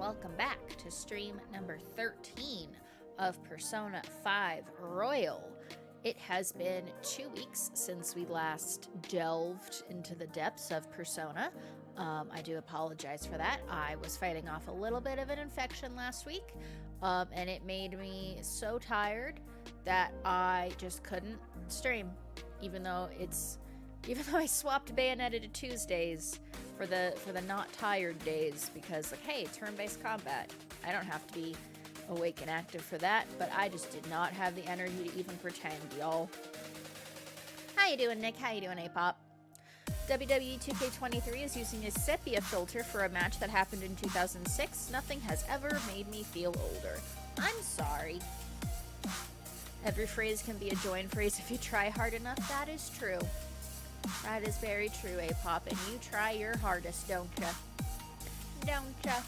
welcome back to stream number 13 of Persona 5 Royal. It has been 2 weeks since we last delved into the depths of Persona. I do apologize for that. I was fighting off a little bit of an infection last week, and it made me so tired that I just couldn't stream, even though I swapped Bayonetta to Tuesdays for the not tired days, because like, hey, turn-based combat. I don't have to be awake and active for that, but I just did not have the energy to even pretend, y'all. How you doing, Nick? How you doing, Apop? WWE 2K23 is using a sepia filter for a match that happened in 2006. Nothing has ever made me feel older. I'm sorry. Every phrase can be a join phrase if you try hard enough. That is true. That is very true, Apop, and you try your hardest, don't ya? Don't ya?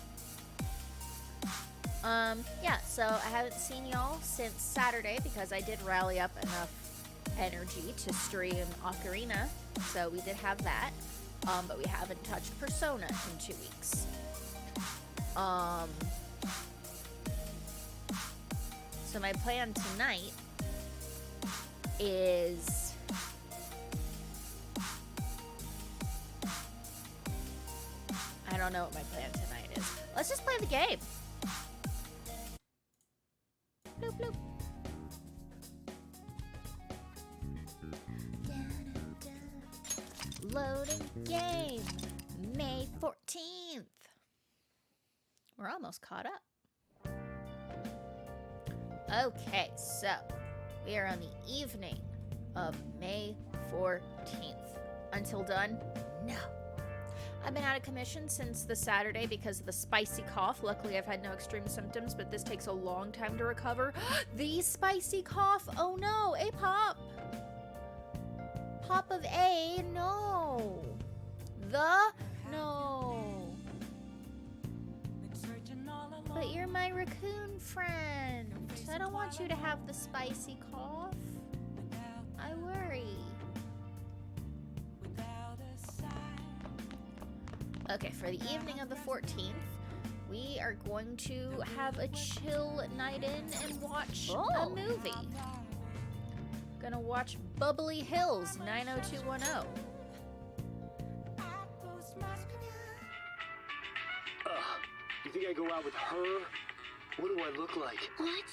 Yeah, so I haven't seen y'all since Saturday because I did rally up enough energy to stream Ocarina, so we did have that, but we haven't touched Persona in 2 weeks. So my plan tonight is I don't know what my plan tonight is. Let's just play the game. Bloop, bloop. Loading game. May 14th. We're almost caught up. Okay, so we are on the evening of May 14th. Until done? No. I've been out of commission since the Saturday because of the spicy cough. Luckily, I've had no extreme symptoms, but this takes a long time to recover. The spicy cough! Oh no! A pop! Pop of A? No! No! But you're my raccoon friend. I don't want you to have the spicy cough. I worry. Okay, for the evening of the 14th, we are going to have a chill night in and watch a movie. Gonna watch Bubbly Hills 90210. You think I go out with her? What do I look like? What?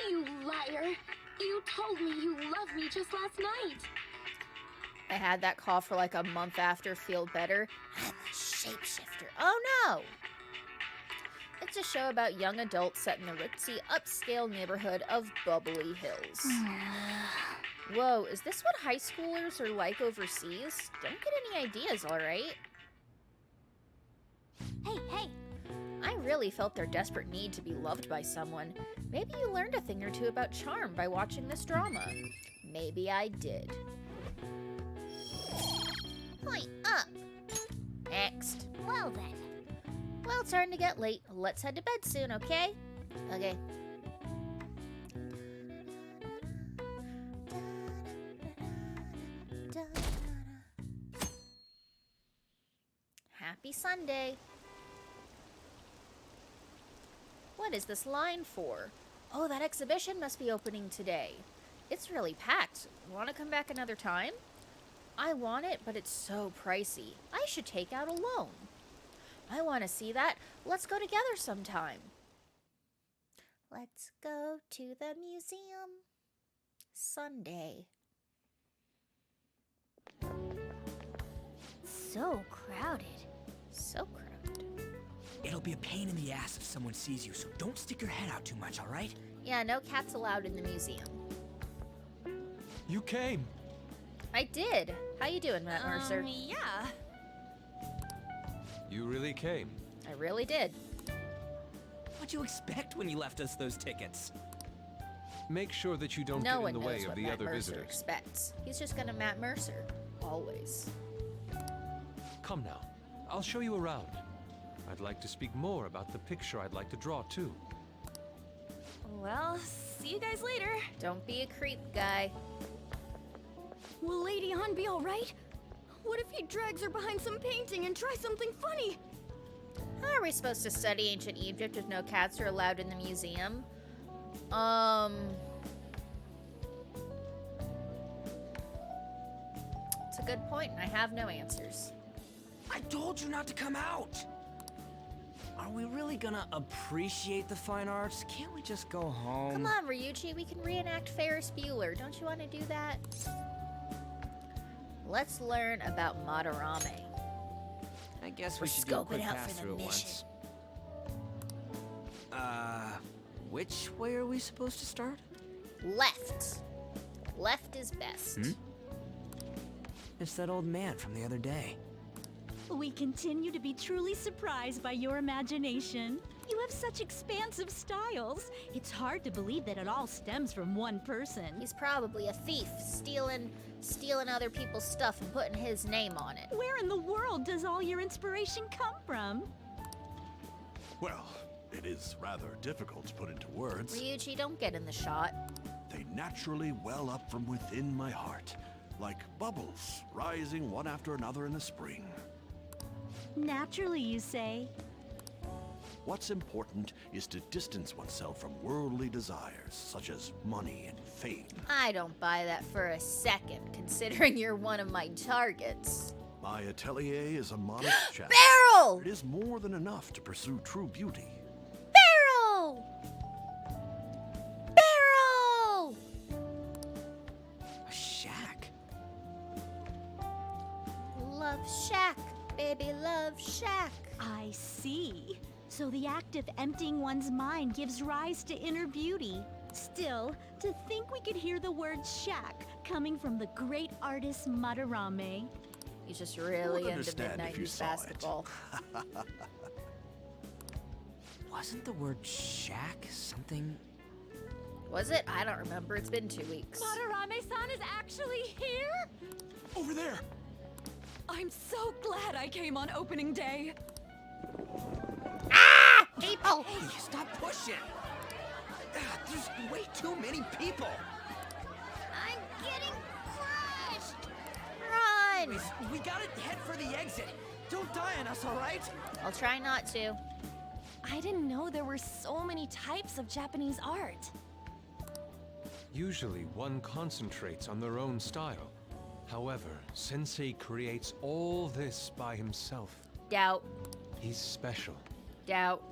You liar! You told me you loved me just last night! I had that cough for like a month after, feel better. I'm a shapeshifter. Oh no! It's a show about young adults set in the ritzy, upscale neighborhood of Bubbly Hills. Whoa, is this what high schoolers are like overseas? Don't get any ideas, alright? Hey! I really felt their desperate need to be loved by someone. Maybe you learned a thing or two about charm by watching this drama. Maybe I did. Point up! Next. Well then. Well, it's starting to get late. Let's head to bed soon, okay? Okay. Happy Sunday. What is this line for? Oh, that exhibition must be opening today. It's really packed. Want to come back another time? I want it, but it's so pricey. I should take out a loan. I want to see that. Let's go together sometime. Let's go to the museum Sunday. So crowded. So crowded. It'll be a pain in the ass if someone sees you, so don't stick your head out too much, all right? Yeah, no cats allowed in the museum. You came. I did. How you doing, Matt Mercer? Yeah. You really came. I really did. What'd you expect when you left us those tickets? Make sure that you don't No get one in the knows way of what the Matt other Mercer visitors. expects. He's just gonna Matt Mercer. Always. Come now. I'll show you around. I'd like to speak more about the picture I'd like to draw, too. Well, see you guys later. Don't be a creep, guy. Will Lady Han be alright? What if he drags her behind some painting and tries something funny? How are we supposed to study ancient Egypt if no cats are allowed in the museum? It's a good point, and I have no answers. I told you not to come out! Are we really gonna appreciate the fine arts? Can't we just go home? Come on, Ryuichi, we can reenact Ferris Bueller. Don't you want to do that? Let's learn about Madarame. I guess We're we should do a scoping quick out pass for the through it mission. once. Which way are we supposed to start? Left. Left is best. It's that old man from the other day. We continue to be truly surprised by your imagination. You have such expansive styles. It's hard to believe that it all stems from one person. He's probably a thief, stealing other people's stuff and putting his name on it. Where in the world does all your inspiration come from? Well, it is rather difficult to put into words. Ryuichi, don't get in the shot. They naturally well up from within my heart, like bubbles rising one after another in the spring. Naturally, you say. What's important is to distance oneself from worldly desires, such as money and fame. I don't buy that for a second, considering you're one of my targets. My atelier is a modest shack. Barrel! It is more than enough to pursue true beauty. Barrel! Barrel! A shack? Love Shack, baby, love Shack. I see. So the act of emptying one's mind gives rise to inner beauty. Still, to think we could hear the word shack coming from the great artist Madarame. He's just really would into understand if you mid-90s saw it. basketball. Wasn't the word shack something? Was it? I don't remember. It's been 2 weeks. Madarame-san is actually here? Over there! I'm so glad I came on opening day. People! Hey, stop pushing! There's way too many people! I'm getting crushed! Run! We gotta head for the exit! Don't die on us, alright? I'll try not to. I didn't know there were so many types of Japanese art. Usually one concentrates on their own style. However, Sensei creates all this by himself. Doubt. He's special. Doubt.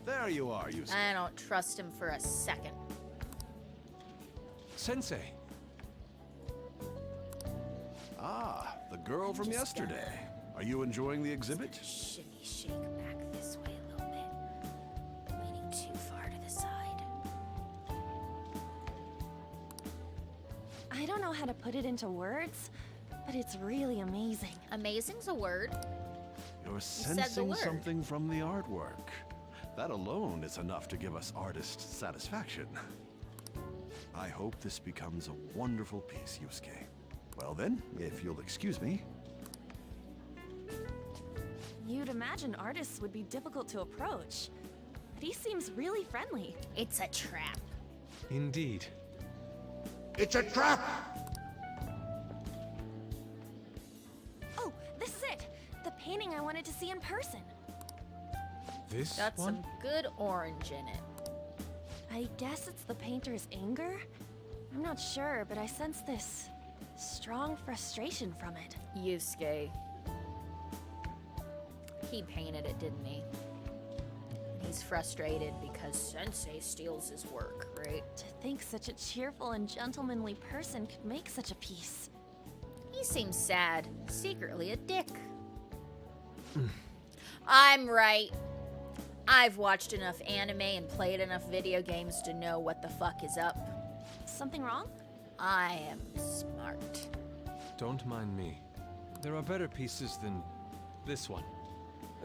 There you are, Yusuke. I don't trust him for a second. Sensei! Ah, the girl from Just yesterday. Are you enjoying the exhibit? Shimmy shake back this way a little bit. Leaning too far to the side. I don't know how to put it into words, but it's really amazing. Amazing's a word. You're said the sensing word. something from the artwork. That alone is enough to give us artist satisfaction. I hope this becomes a wonderful piece, Yusuke. Well then, if you'll excuse me. You'd imagine artists would be difficult to approach, but he seems really friendly. It's a trap. Indeed. It's a trap! Oh, this is it! The painting I wanted to see in person. This Got one? some good orange in it. I guess it's the painter's anger? I'm not sure, but I sense this strong frustration from it. Yusuke. He painted it, didn't he? He's frustrated because Sensei steals his work, right? To think such a cheerful and gentlemanly person could make such a piece. He seems sad. Secretly a dick. I'm right. I've watched enough anime and played enough video games to know what the fuck is up. Something wrong? I am smart. Don't mind me. There are better pieces than this one.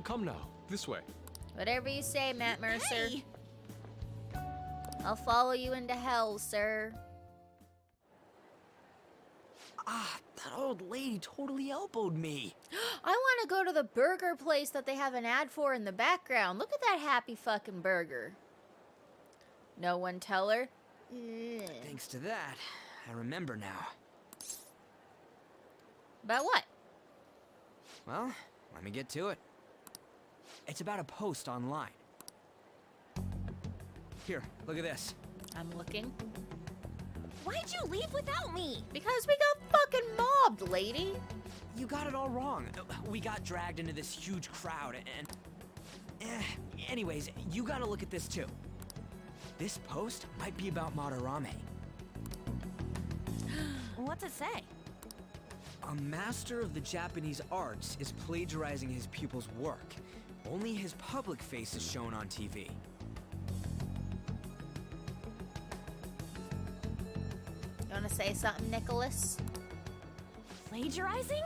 Come now, this way. Whatever you say, Matt Mercer. Hey! I'll follow you into hell, sir. Ah, that old lady totally elbowed me. I want to go to the burger place that they have an ad for in the background. Look at that happy fucking burger. No one tell her? Ugh. Thanks to that, I remember now. About what? Well, let me get to it. It's about a post online. Here, look at this. I'm looking. Why'd you leave without me? Because we got fucking mobbed, lady. You got it all wrong. We got dragged into this huge crowd and... Anyways, you gotta look at this too. This post might be about Madarame. What's it say? A master of the Japanese arts is plagiarizing his pupil's work. Only his public face is shown on TV. You wanna say something, Nicholas? Plagiarizing?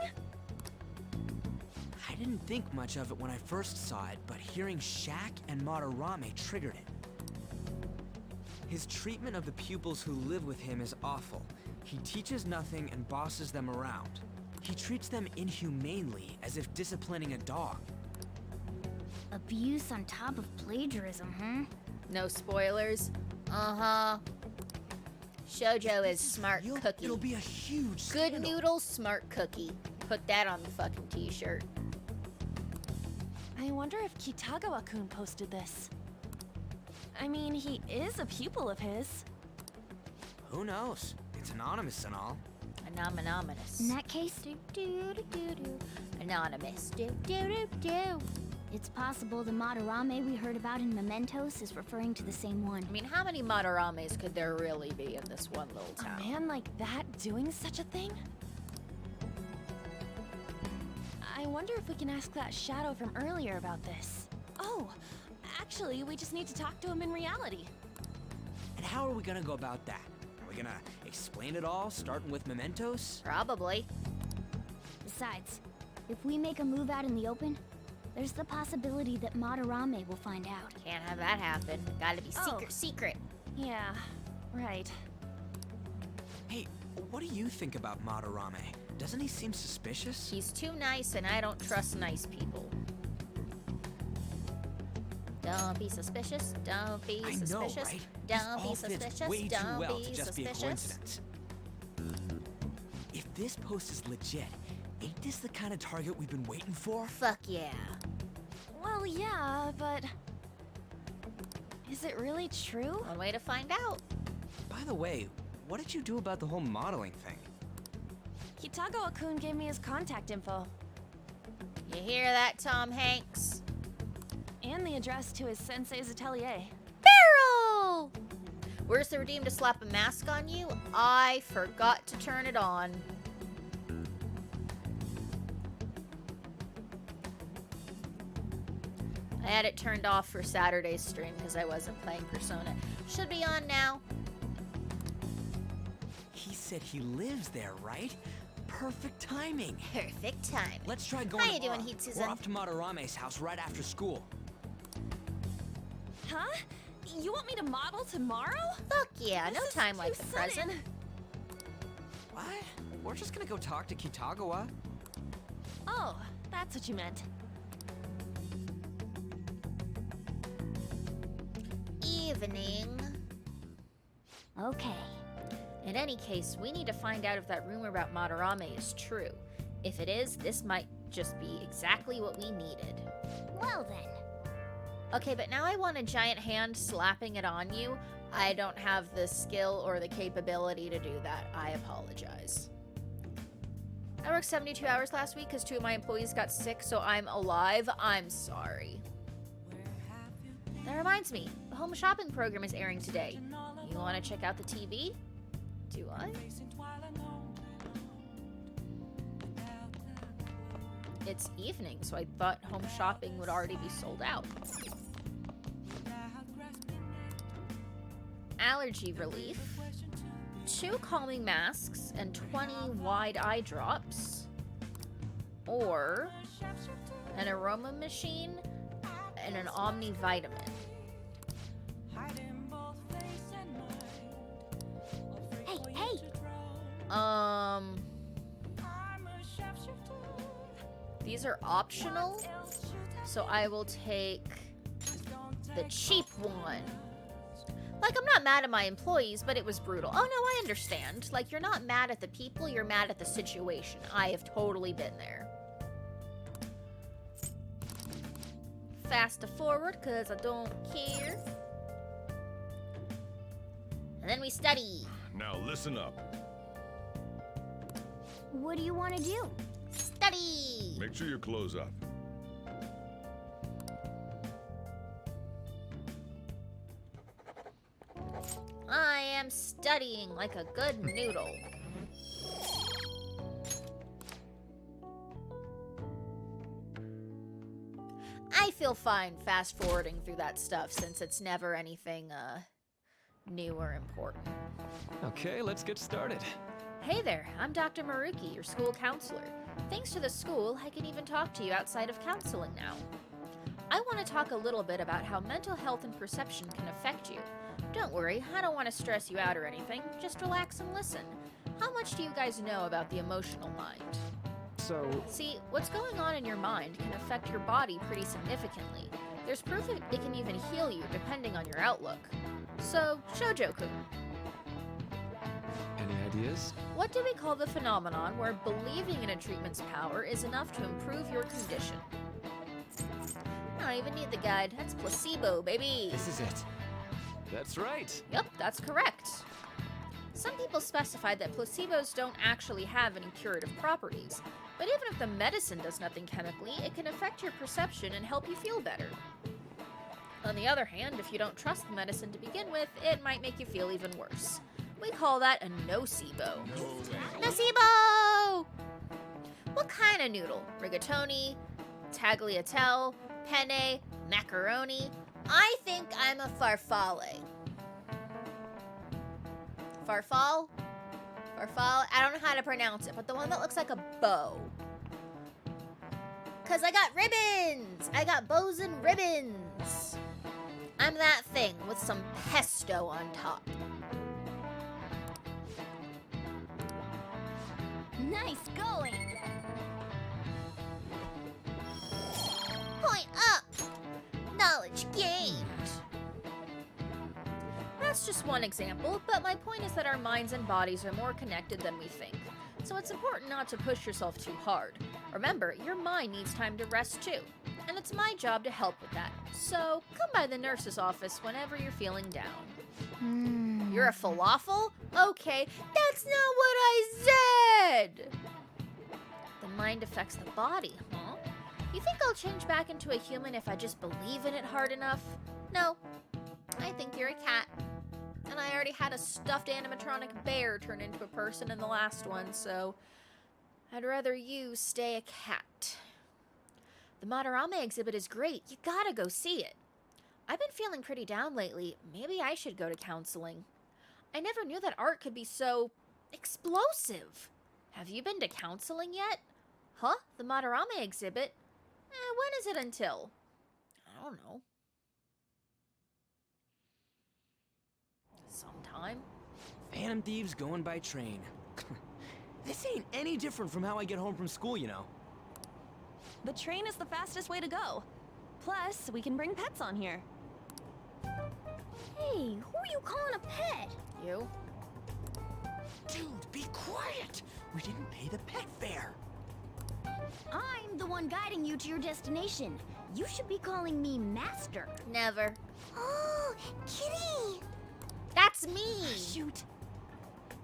I didn't think much of it when I first saw it, but hearing Shaq and Madarame triggered it. His treatment of the pupils who live with him is awful. He teaches nothing and bosses them around. He treats them inhumanely, as if disciplining a dog. Abuse on top of plagiarism, huh? No spoilers. Uh-huh. Shoujo is smart cookie. It'll be a huge Good scandal. noodle, smart cookie. Put that on the fucking t-shirt. I wonder if Kitagawa-kun posted this. I mean, he is a pupil of his. Who knows? It's anonymous and all. Anonymous. In that case, Anonymous. it's possible the Madarame we heard about in Mementos is referring to the same one. I mean, how many Madarames could there really be in this one little A town? man like that doing such a thing? I wonder if we can ask that shadow from earlier about this. Oh, actually, we just need to talk to him in reality. And how are we gonna go about that? Are we gonna explain it all, starting with Mementos? Probably. Besides, if we make a move out in the open, there's the possibility that Madarame will find out. Can't have that happen. Gotta be Oh. secret. Yeah, right. Hey, what do you think about Madarame? Doesn't he seem suspicious? He's too nice and I don't trust nice people. Don't be suspicious. Don't be I know, suspicious. right? Don't This be all fits suspicious. way too Don't well be to just be a suspicious. coincidence. If this post is legit, ain't this the kind of target we've been waiting for? Fuck yeah. Well, yeah, but... Is it really true? One way to find out. By the way, what did you do about the whole modeling thing? Kitagawa-kun gave me his contact info. You hear that, Tom Hanks? And the address to his sensei's atelier. Barrel! Where's the redeem to slap a mask on you? I forgot to turn it on. I had it turned off for Saturday's stream because I wasn't playing Persona. Should be on now. He said he lives there, right? Perfect timing. Perfect time. Let's try going How you tomorrow. doing, Hitsuzen? We're off to Madarame's house right after school. Huh? You want me to model tomorrow? Fuck yeah, no This is time too like the sudden. present. What? We're just gonna go talk to Kitagawa. Oh, that's what you meant. Evening. Okay. In any case, we need to find out if that rumor about Madarame is true. If it is, this might just be exactly what we needed. Well then. Okay, but now I want a giant hand slapping it on you. I don't have the skill or the capability to do that. I apologize. I worked 72 hours last week because 2 of my employees got sick, so I'm alive. I'm sorry. That reminds me, the home shopping program is airing today. You want to check out the TV? Do I? It's evening, so I thought home shopping would already be sold out. Allergy relief, 2 calming masks, and 20 wide eye drops. Or an aroma machine and an omnivitamin. Hey! These are optional, so I will take the cheap one. Like, I'm not mad at my employees, but it was brutal. Oh no, I understand. Like, you're not mad at the people, you're mad at the situation. I have totally been there. faster forward because I don't care. And then we study. Now listen up. What do you want to do? Study! Make sure your clothes up. I am studying like a good noodle. I feel fine fast forwarding through that stuff since it's never anything new or important. Okay, let's get started. Hey there, I'm Dr. Maruki, your school counselor. Thanks to the school, I can even talk to you outside of counseling now. I want to talk a little bit about how mental health and perception can affect you. Don't worry, I don't want to stress you out or anything. Just relax and listen. How much do you guys know about the emotional mind? See, what's going on in your mind can affect your body pretty significantly. There's proof that it can even heal you depending on your outlook. So, Shoujo-kun, Any ideas? what do we call the phenomenon where believing in a treatment's power is enough to improve your condition? I don't even need the guide. That's placebo, baby. This is it. That's right. Yep, that's correct. Some people specify that placebos don't actually have any curative properties, but even if the medicine does nothing chemically, it can affect your perception and help you feel better. On the other hand, if you don't trust the medicine to begin with, it might make you feel even worse. We call that a nocebo. Nocebo! What kind of noodle? Rigatoni? Tagliatelle? Penne? Macaroni? I think I'm a farfalle. Farfal? Farfal? I don't know how to pronounce it, but the one that looks like a bow. Cause I got ribbons! I got bows and ribbons! I'm that thing with some pesto on top. Nice going. Point up! Knowledge gained! That's just one example, but my point is that our minds and bodies are more connected than we think. So it's important not to push yourself too hard. Remember, your mind needs time to rest too. And it's my job to help with that. So come by the nurse's office whenever you're feeling down. You're a falafel? Okay, that's not what I said! The mind affects the body, huh? You think I'll change back into a human if I just believe in it hard enough? No. I think you're a cat. And I already had a stuffed animatronic bear turn into a person in the last one, so I'd rather you stay a cat. The Madarame exhibit is great. You gotta go see it. I've been feeling pretty down lately. Maybe I should go to counseling. I never knew that art could be so explosive. Have you been to counseling yet? Huh? The Madarame exhibit? When is it until? I don't know. Sometime. Phantom Thieves going by train. This ain't any different from how I get home from school, you know. The train is the fastest way to go. Plus, we can bring pets on here. Hey, who are you calling a pet? You? Dude, be quiet! We didn't pay the pet fare. I'm the one guiding you to your destination. You should be calling me Master. Never. Oh, Kitty! That's me! Shoot.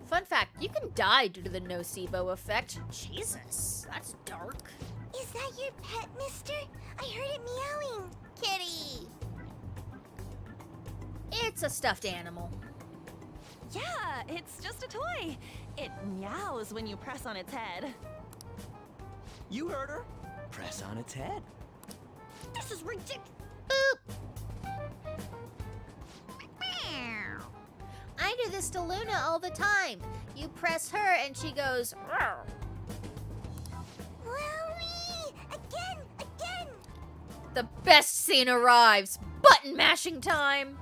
Fun fact, you can die due to the nocebo effect. Jesus, that's dark. Is that your pet, mister? I heard it meowing. Kitty! It's a stuffed animal. Yeah, it's just a toy. It meows when you press on its head. You heard her. Press on its head. This is ridiculous. Boop! I do this to Luna all the time. You press her and she goes, "Roar." Wowie! Again! The best scene arrives. Button mashing time.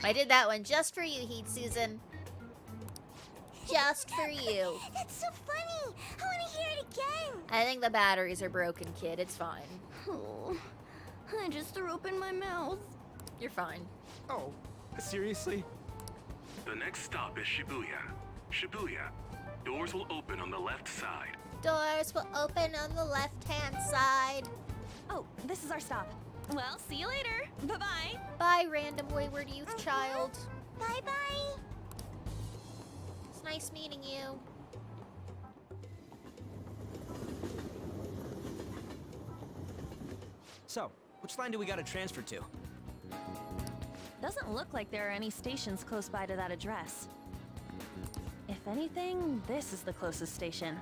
I did that one just for you, Heat Susan. Just for you. That's so funny. I want to hear it again. I think the batteries are broken, kid. It's fine. Oh, I just threw up in my mouth. You're fine. Oh, seriously? The next stop is Shibuya. Shibuya. Doors will open on the left side. Doors will open on the left-hand side. Oh, this is our stop. Well, see you later. Bye-bye. Bye, random wayward youth child. Bye-bye. It's nice meeting you. So, which line do we gotta transfer to? Doesn't look like there are any stations close by to that address. If anything, this is the closest station.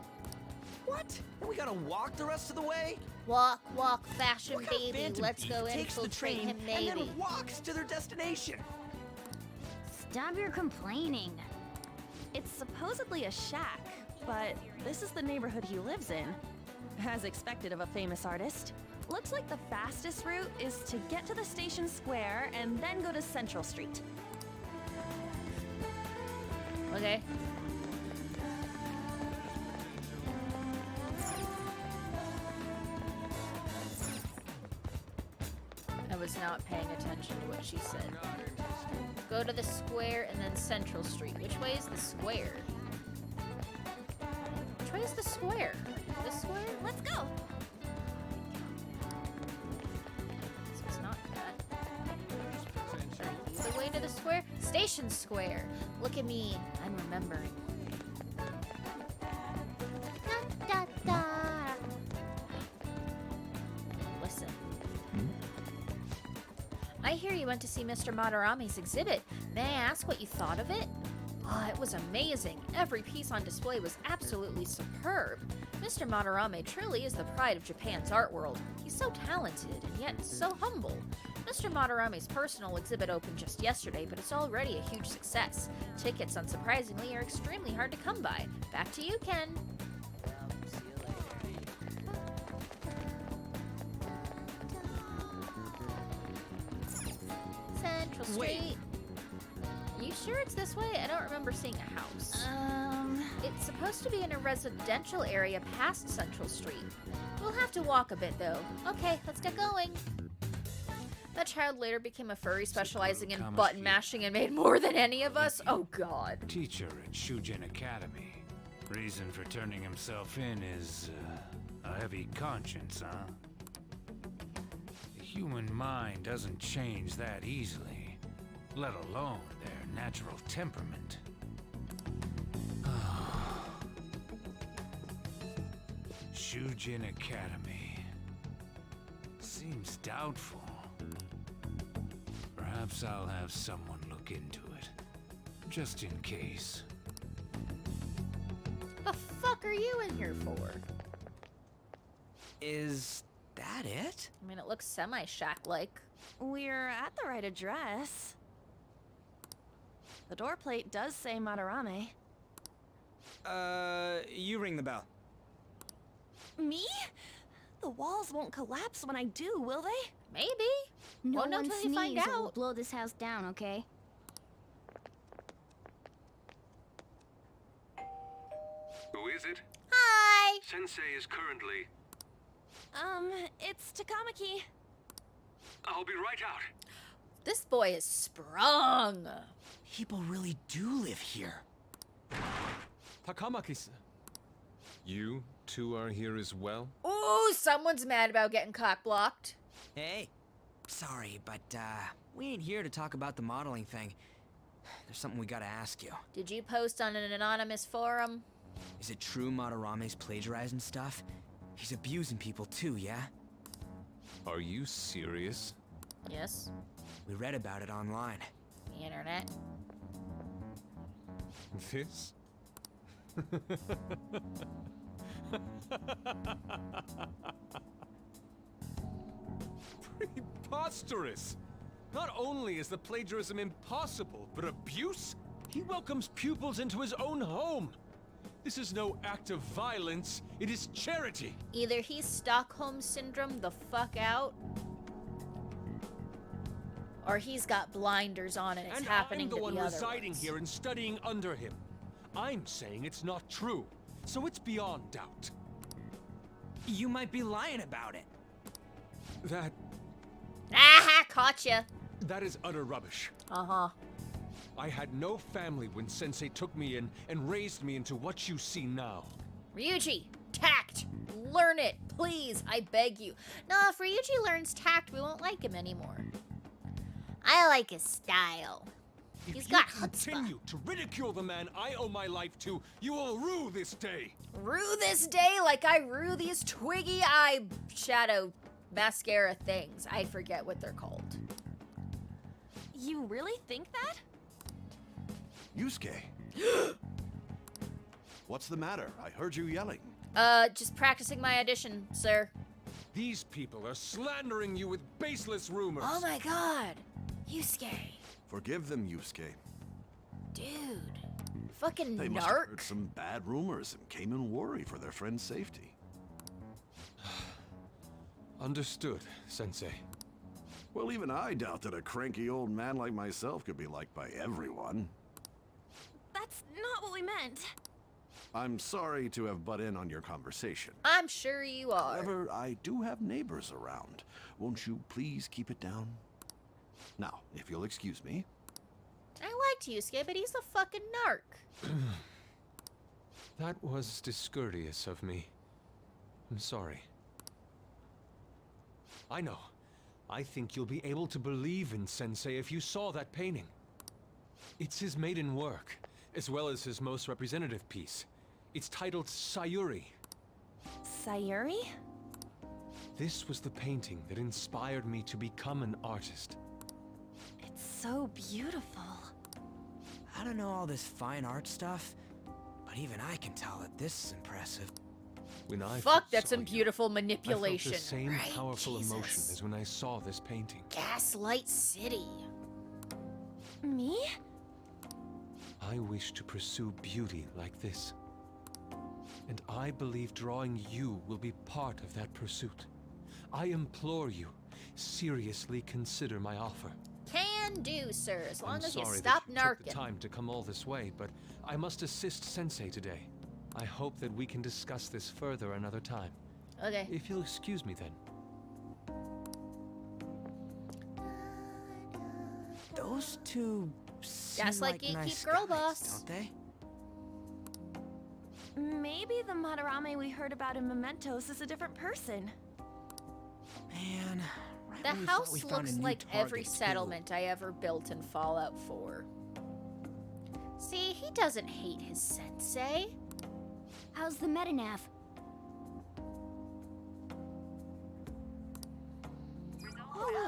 What? And we gotta walk the rest of the way? Walk, walk, fashion What kind of baby. phantom Let's thief go takes the infiltrate train him, maybe. and then walks to their destination? Stop your complaining. It's supposedly a shack, but this is the neighborhood he lives in. As expected of a famous artist. Looks like the fastest route is to get to the station square and then go to Central Street. Okay. I was not paying attention to what she said. Go to the square and then Central Street. Which way is the square? Which way is the square? This square? Let's go! This is not that. Thank you. The way to the square? Station Square. Look at me. I'm remembering. Da, da, da. Listen. I hear you went to see Mr. Madarame's exhibit. May I ask what you thought of it? Ah, it was amazing. Every piece on display was absolutely superb. Mr. Madarame truly is the pride of Japan's art world. He's so talented and yet so humble. Mr. Madarame's personal exhibit opened just yesterday, but it's already a huge success. Tickets, unsurprisingly, are extremely hard to come by. Back to you, Ken. Central Street. Wait. You sure it's this way? I don't remember seeing a house. It's supposed to be in a residential area past Central Street. We'll have to walk a bit, though. Okay, let's get going. That child later became a furry specializing in button mashing and made more than any of us. Oh, God. Teacher at Shujin Academy. Reason for turning himself in is a heavy conscience, huh? The human mind doesn't change that easily, let alone their natural temperament. Shujin Academy. Seems doubtful. Perhaps I'll have someone look into it. Just in case. The fuck are you in here for? Is that it? I mean, it looks semi-shack-like. We're at the right address. The door plate does say Madarame. You ring the bell. Me? The walls won't collapse when I do, will they? Maybe. No Well, no, one till you find sneeze or we'll out. blow this house down, okay? Who is it? Hi! Sensei is currently... It's Takamaki. I'll be right out. This boy is sprung. People really do live here. Takamaki-san. You two are here as well? Ooh, someone's mad about getting cock-blocked. Hey. Sorry, but, we ain't here to talk about the modeling thing. There's something we gotta ask you. Did you post on an anonymous forum? Is it true Madarame's plagiarizing stuff? He's abusing people too, yeah? Are you serious? Yes. We read about it online. The internet. This? Preposterous! Not only is the plagiarism impossible, but abuse? He welcomes pupils into his own home. This is no act of violence, it is charity. Either he's Stockholm Syndrome the fuck out, or he's got blinders on and it's And happening I'm the to one the other residing ones. here and studying under him. I'm saying it's not true, so it's beyond doubt. You might be lying about it. That Aha! Caught ya. That is utter rubbish. Uh-huh. I had no family when Sensei took me in and raised me into what you see now. Ryuji, tact! Learn it, please, I beg you. No, if Ryuji learns tact, we won't like him anymore. I like his style. He's If got you chutzpah. continue to ridicule the man I owe my life to, you will rue this day. Rue this day like I rue these twiggy eye shadow mascara things. I forget what they're called. You really think that? Yusuke. What's the matter? I heard you yelling. Just practicing my audition, sir. These people are slandering you with baseless rumors. Oh my god. Yusuke. Forgive them, Yusuke. Dude. Fucking They must have narc. heard some bad rumors and came in worry for their friend's safety. Understood, Sensei. Well, even I doubt that a cranky old man like myself could be liked by everyone. That's not what we meant. I'm sorry to have butt in on your conversation. I'm sure you are. However, I do have neighbors around. Won't you please keep it down? Now, if you'll excuse me. I liked Yusuke, but he's a fucking narc. That was discourteous of me. I'm sorry. I know. I think you'll be able to believe in Sensei if you saw that painting. It's his maiden work, as well as his most representative piece. It's titled Sayuri. Sayuri? This was the painting that inspired me to become an artist. It's so beautiful. I don't know all this fine art stuff, but even I can tell that this is impressive. When I Fuck, first that's saw some you, beautiful manipulation. I felt the same Right, powerful Jesus. emotion as when I saw this painting. Gaslight City. Me? I wish to pursue beauty like this. And I believe drawing you will be part of that pursuit. I implore you, seriously consider my offer. Can do, sir, as long I'm as you sorry stop that you took the narking. time to come all this way, but I must assist Sensei today. I hope that we can discuss this further another time. Okay. If you'll excuse me then. Those two seem Gaslight like Geeky nice girl guys, boss. don't they? Maybe the Madarame we heard about in Mementos is a different person. Man, right The when we thought house we found a looks new like every target, too. settlement I ever built in Fallout 4. See, he doesn't hate his sensei. How's the Metanav?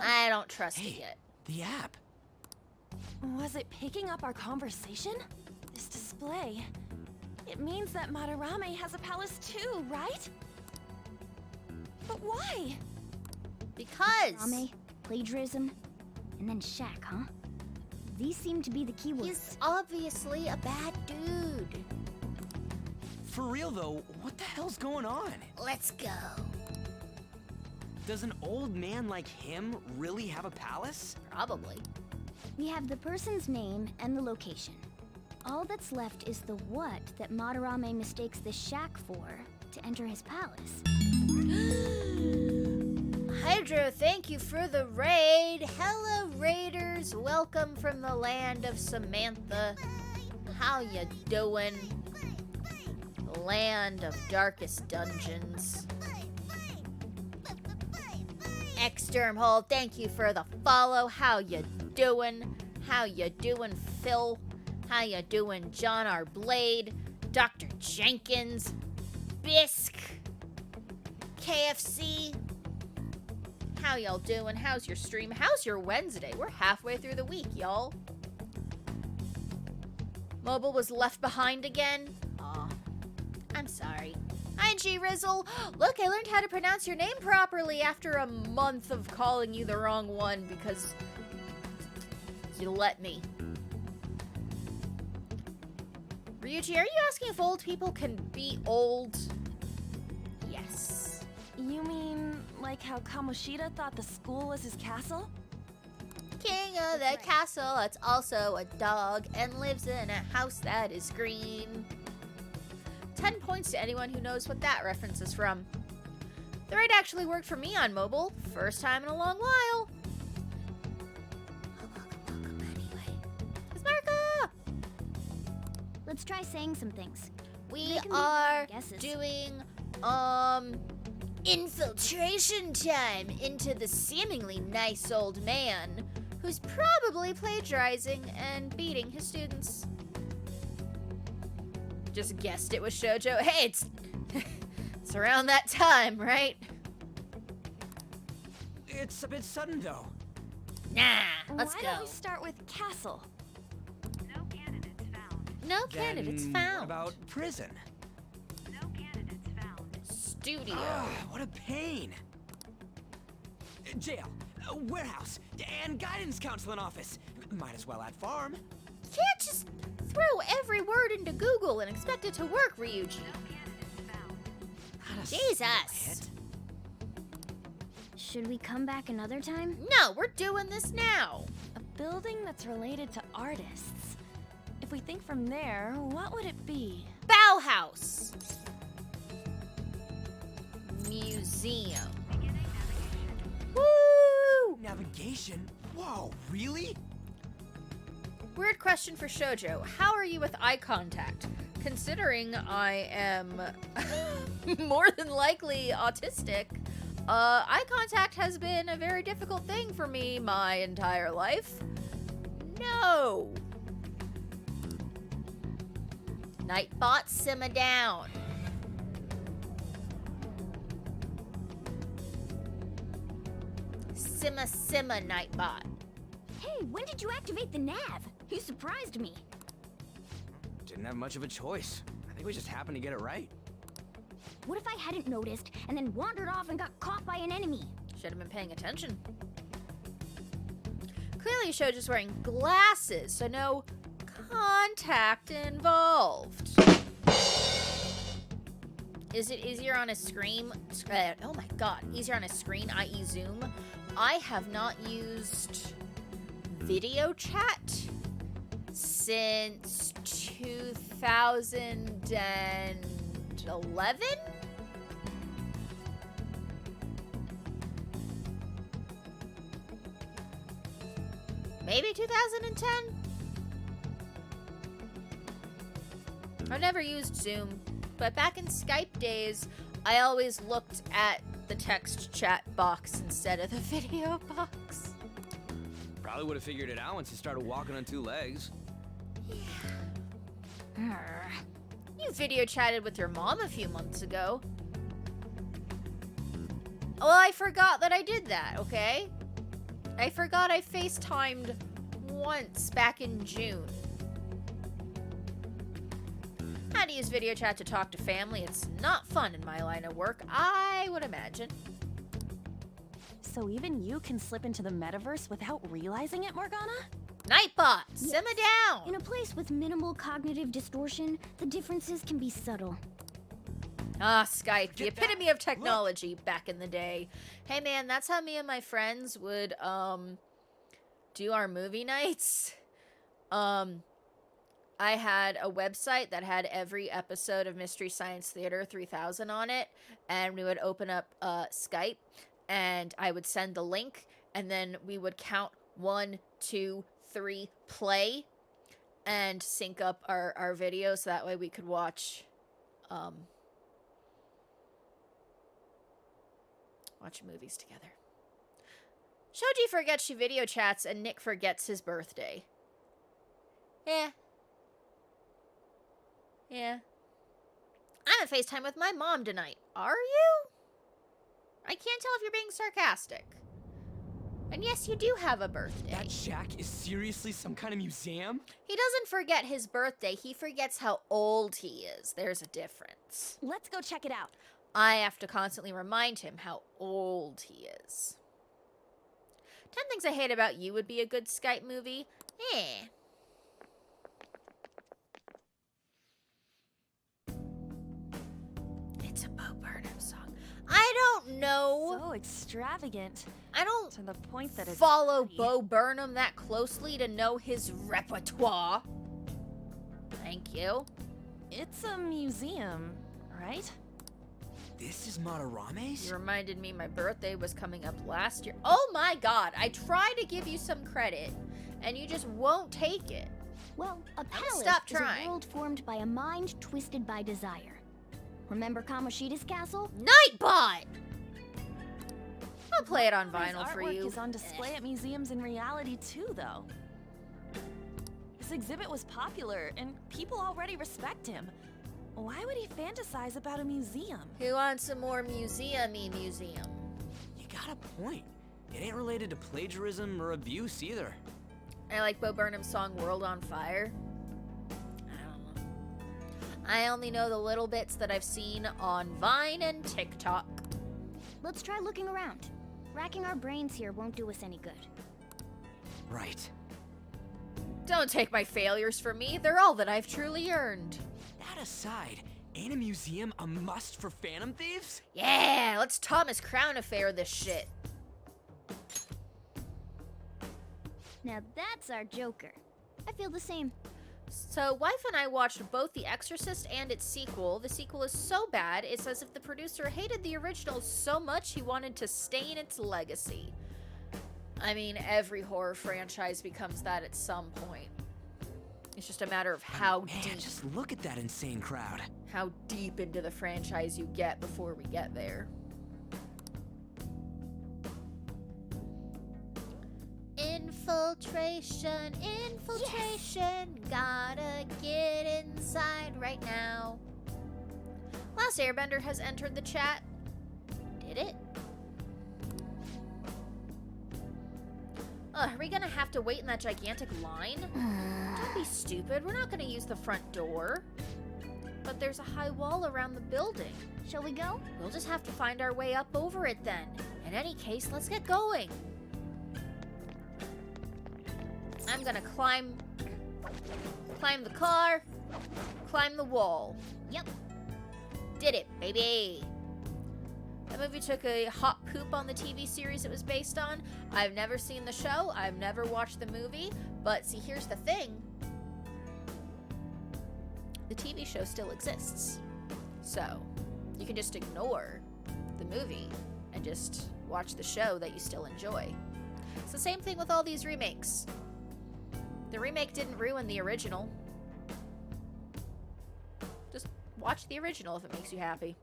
I don't trust it Hey, yet. the app. Was it picking up our conversation? This display. It means that Madarame has a palace too, right? But why? Because Rame, plagiarism, and then Shaq, huh? These seem to be the keywords. he's obviously a bad dude. For real though, what the hell's going on? Let's go. Does an old man like him really have a palace? Probably. We have the person's name and the location. All that's left is the what that Madarame mistakes the shack for to enter his palace. Hydro, thank you for the raid. Hello, raiders. Welcome from the land of Samantha. How ya doing? Land of darkest dungeons. Extermhole, thank you for the follow. How ya doing? How ya doing, Phil? How ya doing, John R. Blade? Dr. Jenkins? Bisque? KFC? How y'all doing? How's your stream? How's your Wednesday? We're halfway through the week, y'all. Mobile was left behind again? Aw. I'm sorry. Hi, G Rizzle. Look, I learned how to pronounce your name properly after a month of calling you the wrong one because you let me. Ryuji, are you asking if old people can be old? Yes. You mean like how Kamoshida thought the school was his castle? King of the castle that's also a dog and lives in a house that is green. 10 points to anyone who knows what that reference is from. The raid actually worked for me on mobile. First time in a long while. Let's try saying some things. We They can be are guesses. doing, infiltration time into the seemingly nice old man who's probably plagiarizing and beating his students. Just guessed it was Shoujo. Hey, it's it's around that time, right? It's a bit sudden, though. Nah, let's Why go. don't we start with castle? No candidates Then found. What about prison? Studio. What a pain. Jail, warehouse, and guidance counseling office. Might as well add farm. You can't just throw every word into Google and expect it to work, Ryuji. Jesus. Should we come back another time? No, we're doing this now. A building that's related to artists. If we think from there, what would it be? Bauhaus. Museum. Woo! Navigation? Whoa, really? Weird question for Shoujo. How are you with eye contact? Considering I am more than likely autistic, eye contact has been a very difficult thing for me my entire life. No. Nightbot, simmer down. Simmer, Nightbot. Hey, when did you activate the nav? You surprised me. Didn't have much of a choice. I think we just happened to get it right. What if I hadn't noticed and then wandered off and got caught by an enemy? Should have been paying attention. Clearly, Shoujo's wearing glasses, so no contact involved. Is it easier on a screen? Oh my god, easier on a screen, i.e. Zoom? I have not used video chat since 2011? Maybe 2010? I've never used Zoom, but back in Skype days, I always looked at the text chat box instead of the video box. Probably would have figured it out once you started walking on two legs. You video chatted with your mom a few months ago. Well, I forgot that I did that, okay? I forgot I FaceTimed once back in June. How to use video chat to talk to family. It's not fun in my line of work, I would imagine. So even you can slip into the metaverse without realizing it, Morgana? Nightbot, simmer down! In a place with minimal cognitive distortion, the differences can be subtle. Ah, Skype, the epitome of technology back in the day. Hey man, that's how me and my friends would, do our movie nights. I had a website that had every episode of Mystery Science Theater 3000 on it, and we would open up, Skype, and I would send the link, and then we would count 1, 2, 3, play, and sync up our video so that way we could watch, watch movies together. Shoji forgets she video chats and Nick forgets his birthday. Yeah. I'm at FaceTime with my mom tonight. Are you? I can't tell if you're being sarcastic. And yes, you do have a birthday. That shack is seriously some kind of museum? He doesn't forget his birthday. He forgets how old he is. There's a difference. Let's go check it out. I have to constantly remind him how old he is. 10 Things I Hate About You would be a good Skype movie. It's a Bo Burnham song. I don't know. So extravagant. I don't To the point that it's follow funny. Bo Burnham that closely to know his repertoire. Thank you. It's a museum, right? This is Madarame's? You reminded me my birthday was coming up last year. Oh my god, I try to give you some credit, and you just won't take it. Well, a palace stop is a trying. world formed by a mind twisted by desire. Remember Kamoshida's castle? Nightbot! I'll play it on His vinyl for artwork you. is on display at museums in reality too, though. This exhibit was popular, and people already respect him. Why would he fantasize about a museum? Who wants some more museum-y museum? You got a point. It ain't related to plagiarism or abuse either. I like Bo Burnham's song World on Fire. I don't know. I only know the little bits that I've seen on Vine and TikTok. Let's try looking around. Racking our brains here won't do us any good. Right. Don't take my failures from me. They're all that I've truly earned. That aside, ain't a museum a must for Phantom Thieves? Yeah, let's Thomas Crown Affair this shit. Now that's our Joker. I feel the same. So, wife and I watched both The Exorcist and its sequel. The sequel is so bad, it's as if the producer hated the original so much he wanted to stain its legacy. I mean, every horror franchise becomes that at some point. It's just a matter of how Man, deep, just look at that insane crowd. how deep into the franchise you get before we get there. Infiltration, infiltration, gotta get inside right now. Last Airbender has entered the chat. Did it? Are we gonna have to wait in that gigantic line? Don't be stupid, we're not gonna use the front door. But there's a high wall around the building. Shall we go? We'll just have to find our way up over it then. In any case, let's get going. I'm gonna climb the car, climb the wall. Yep. Did it, baby. That movie took a hot poop on the TV series it was based on. I've never seen the show, I've never watched the movie, but see, here's the thing. The TV show still exists. So, you can just ignore the movie and just watch the show that you still enjoy. It's the same thing with all these remakes. The remake didn't ruin the original. Just watch the original if it makes you happy.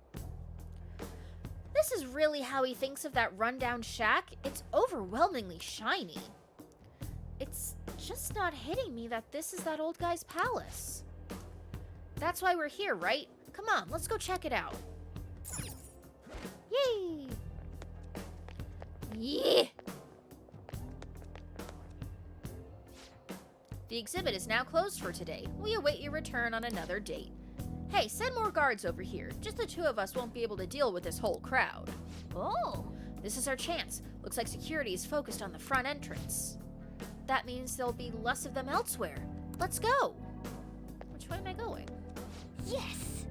This is really how he thinks of that rundown shack. It's overwhelmingly shiny. It's just not hitting me that this is that old guy's palace. That's why we're here, right? Come on, let's go check it out. Yay! Yeah! The exhibit is now closed for today. We await your return on another date. Hey, send more guards over here. Just the two of us won't be able to deal with this whole crowd. Oh. This is our chance. Looks like security is focused on the front entrance. That means there'll be less of them elsewhere. Let's go. Which way am I going? Yes.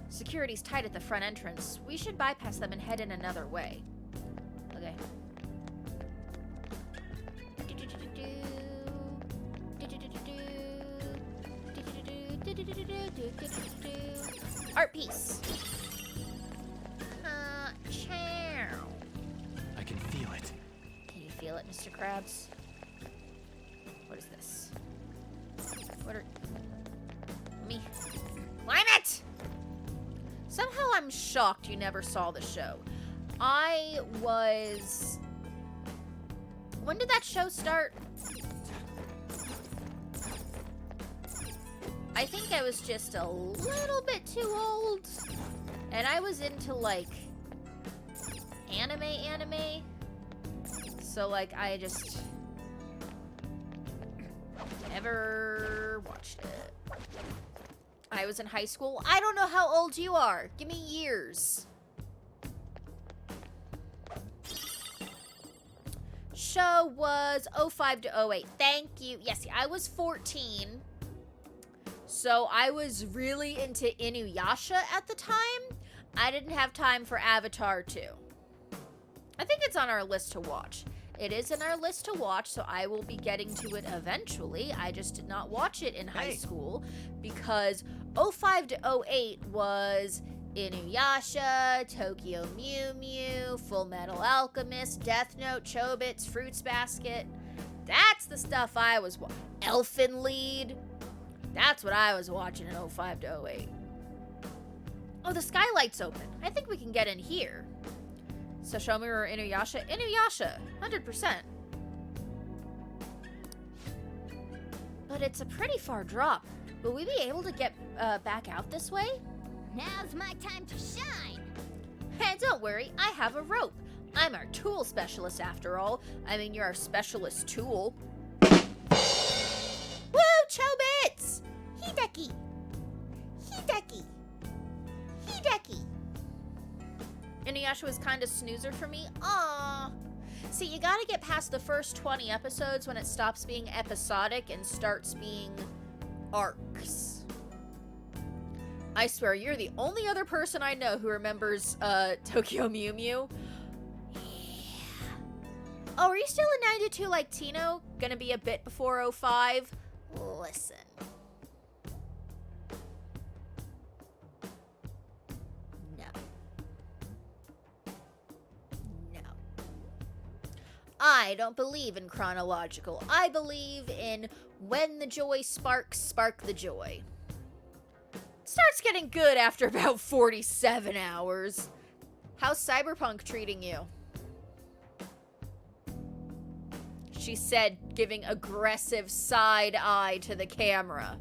Security's tight at the front entrance. We should bypass them and head in another way. Okay. Art piece. Chow. I can feel it. Can you feel it, Mr. Krabs? What is this? What are... Me. Climb it! Somehow I'm shocked you never saw the show. I was... When did that show start? I think I was just a little bit too old. And I was into, like, anime. So, like, I just never watched it. I was in high school. I don't know how old you are. Give me years. Show was 05 to 08. Thank you. Yes, I was 14. So I was really into Inuyasha at the time. I didn't have time for Avatar 2. I think it's on our list to watch. It is in our list to watch, so I will be getting to it eventually. I just did not watch it in high school because 05 to 08 was Inuyasha, Tokyo Mew Mew, Full Metal Alchemist, Death Note, Chobits, Fruits Basket. That's the stuff I was watching. Elfen Lied. That's what I was watching in 05 to 08. Oh, the skylight's open. I think we can get in here. Sashomi or Inuyasha? Inuyasha, 100%. But it's a pretty far drop. Will we be able to get back out this way? Now's my time to shine. Hey, don't worry, I have a rope. I'm our tool specialist after all. I mean, you're our specialist tool. Woo, Chobits! Hideki! Hideki! Hideki! Inuyasha was kind of snoozer for me. Aww. See, you gotta get past the first 20 episodes when it stops being episodic and starts being arcs. I swear, you're the only other person I know who remembers Tokyo Mew Mew. Yeah. Oh, are you still in 92 like Tino? Gonna be a bit before 05? Listen. No. No. I don't believe in chronological. I believe in when the joy sparks, spark the joy. Starts getting good after about 47 hours. How's Cyberpunk treating you? She said, giving aggressive side eye to the camera.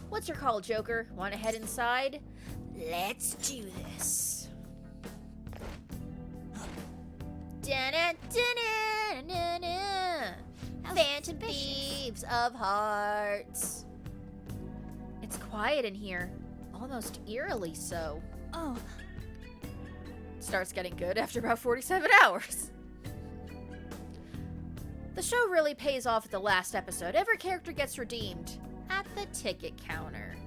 What's your call, Joker? Want to head inside? Let's do this. Phantom Thieves of Hearts. It's quiet in here. Almost eerily so. Oh. Starts getting good after about 47 hours. The show really pays off at the last episode. Every character gets redeemed at the ticket counter.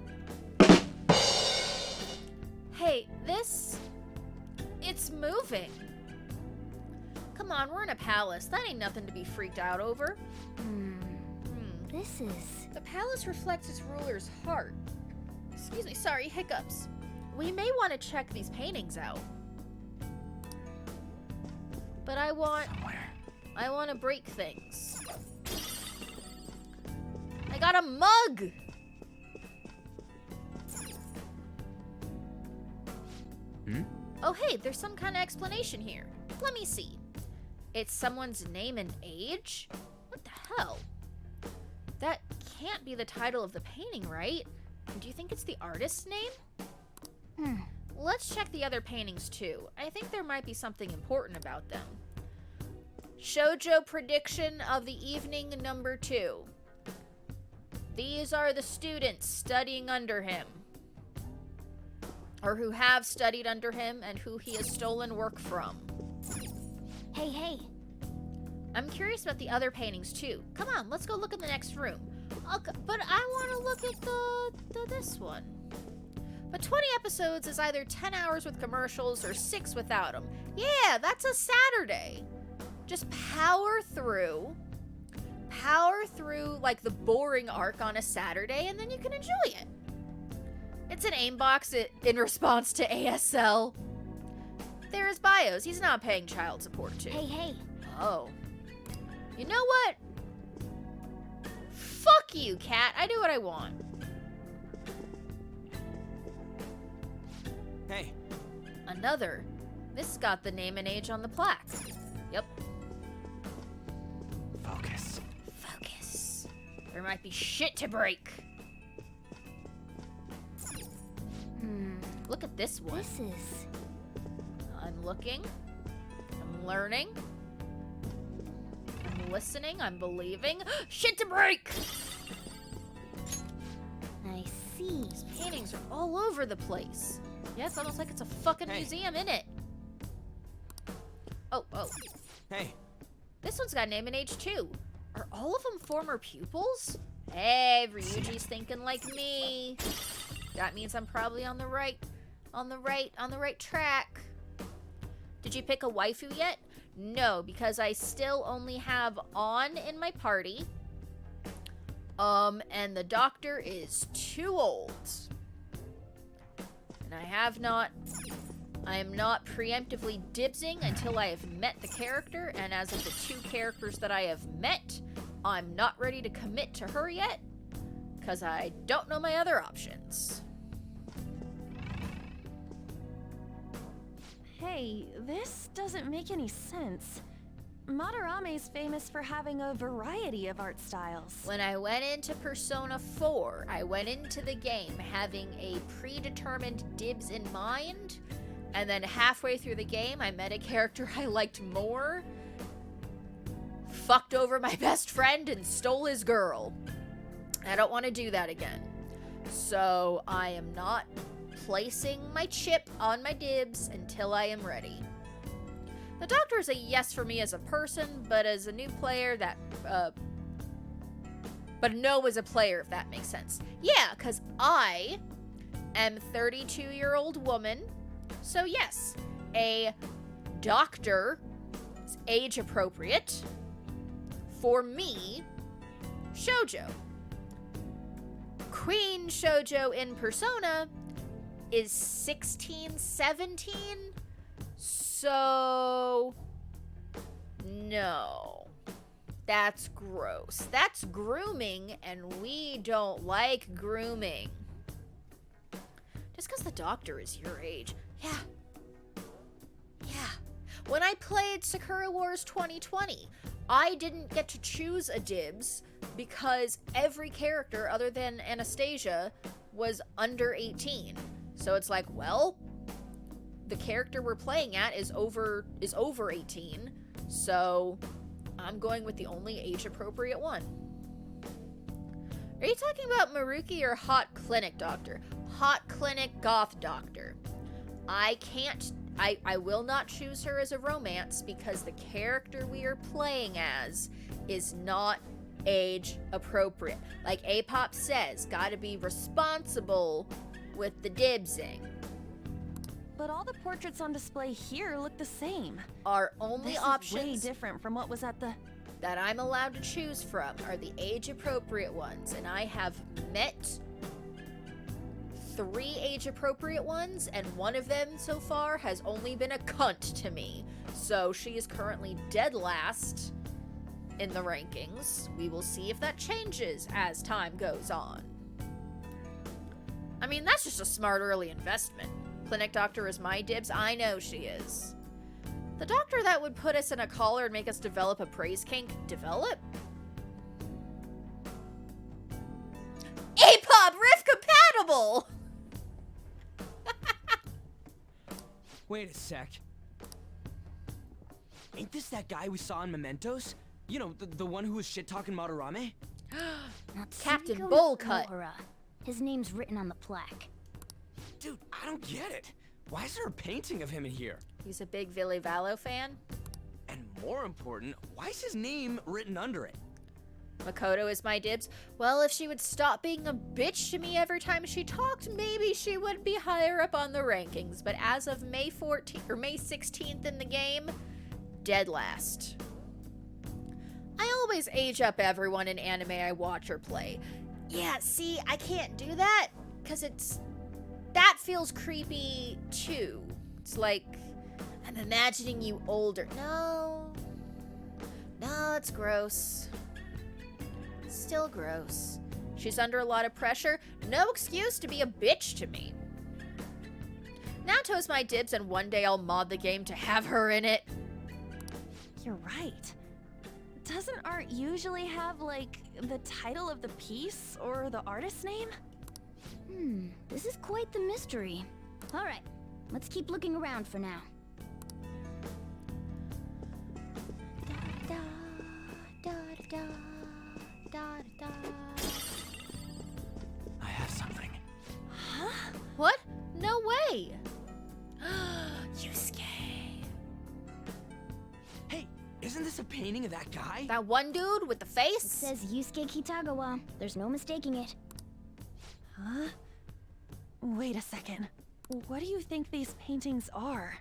Hey, it's moving. Come on, we're in a palace. That ain't nothing to be freaked out over. This is... The palace reflects its ruler's heart. Excuse me, sorry, hiccups. We may want to check these paintings out. But I want to break things. I got a mug! Oh hey, there's some kind of explanation here. Let me see. It's someone's name and age? What the hell? That can't be the title of the painting, right? Do you think it's the artist's name? Let's check the other paintings too. I think there might be something important about them. Shoujo prediction of the evening number 2. These are the students studying under him. Or who have studied under him and who he has stolen work from. Hey. I'm curious about the other paintings too. Come on, let's go look in the next room. Okay, but I want to look at this one. But 20 episodes is either 10 hours with commercials or 6 without them. Yeah, that's a Saturday. Just power through like the boring arc on a Saturday, and then you can enjoy it. It's an aimbox in response to ASL. There is Bios. He's not paying child support too. Hey. Oh. You know what? Fuck you, cat. I do what I want. Hey. Another. This got the name and age on the plaque. Yep. Focus. There might be shit to break. Look at this one. This is... I'm looking. I'm learning. I'm listening. I'm believing. Shit to break! I see. These paintings are all over the place. Yeah, it's almost like it's a fucking museum, innit? Oh. Hey. This one's got name and age too. Are all of them former pupils? Hey, Ryuji's thinking like me. That means I'm probably on the right track. Did you pick a waifu yet? No, because I still only have On in my party. And the doctor is too old. And I am not preemptively dibsing until I have met the character, and as of the 2 characters that I have met, I'm not ready to commit to her yet, because I don't know my other options. Hey, this doesn't make any sense. Madarame's famous for having a variety of art styles. When I went into Persona 4, I went into the game having a predetermined dibs in mind, and then halfway through the game, I met a character I liked more, fucked over my best friend, and stole his girl. I don't want to do that again. So I am not placing my chip on my dibs until I am ready. The Doctor is a yes for me as a person, but as a new player, that, but no as a player, if that makes sense. Yeah, because I am a 32-year-old woman, so yes, a doctor is age appropriate. For me, shoujo. Queen shoujo in Persona is 16, 17, so no. That's gross. That's grooming, and we don't like grooming. Just because the Doctor is your age. Yeah. When I played Sakura Wars 2020, I didn't get to choose a dibs because every character other than Anastasia was under 18. So it's like, well, the character we're playing at is over 18, so I'm going with the only age-appropriate one. Are you talking about Maruki or Hot Clinic Doctor? Hot Clinic Goth Doctor. I will not choose her as a romance because the character we are playing as is not age appropriate. Like Apop says, gotta be responsible with the dibsing. But all the portraits on display here look the same. Our only options is way different from what was at the... that I'm allowed to choose from are the age-appropriate ones, and I have met 3 age-appropriate ones, and one of them so far has only been a cunt to me. So she is currently dead last in the rankings. We will see if that changes as time goes on. I mean, that's just a smart early investment. Clinic Doctor is my dibs. I know she is. The doctor that would put us in a collar and make us develop a praise kink, develop? Apop Rift compatible! Wait a sec. Ain't this that guy we saw in Mementos? You know, the one who was shit-talking Madarame? Captain Natsuko Bullcut. Mora. His name's written on the plaque. Dude, I don't get it. Why is there a painting of him in here? He's a big Villy Vallow fan. And more important, why is his name written under it? Makoto is my dibs. Well, if she would stop being a bitch to me every time she talked, maybe she would be higher up on the rankings. But as of May 14th or May 16th in the game, dead last. I always age up everyone in anime I watch or play. Yeah, see, I can't do that because that feels creepy too. It's like I'm imagining you older. No, it's gross. Still gross. She's under a lot of pressure. No excuse to be a bitch to me. Naoto's my dibs, and one day I'll mod the game to have her in it. You're right. Doesn't art usually have, like, the title of the piece or the artist's name? This is quite the mystery. All right, let's keep looking around for now. I have something. Huh? What? No way! Yusuke. Hey, isn't this a painting of that guy? That one dude with the face? It says Yusuke Kitagawa. There's no mistaking it. Huh? Wait a second. What do you think these paintings are?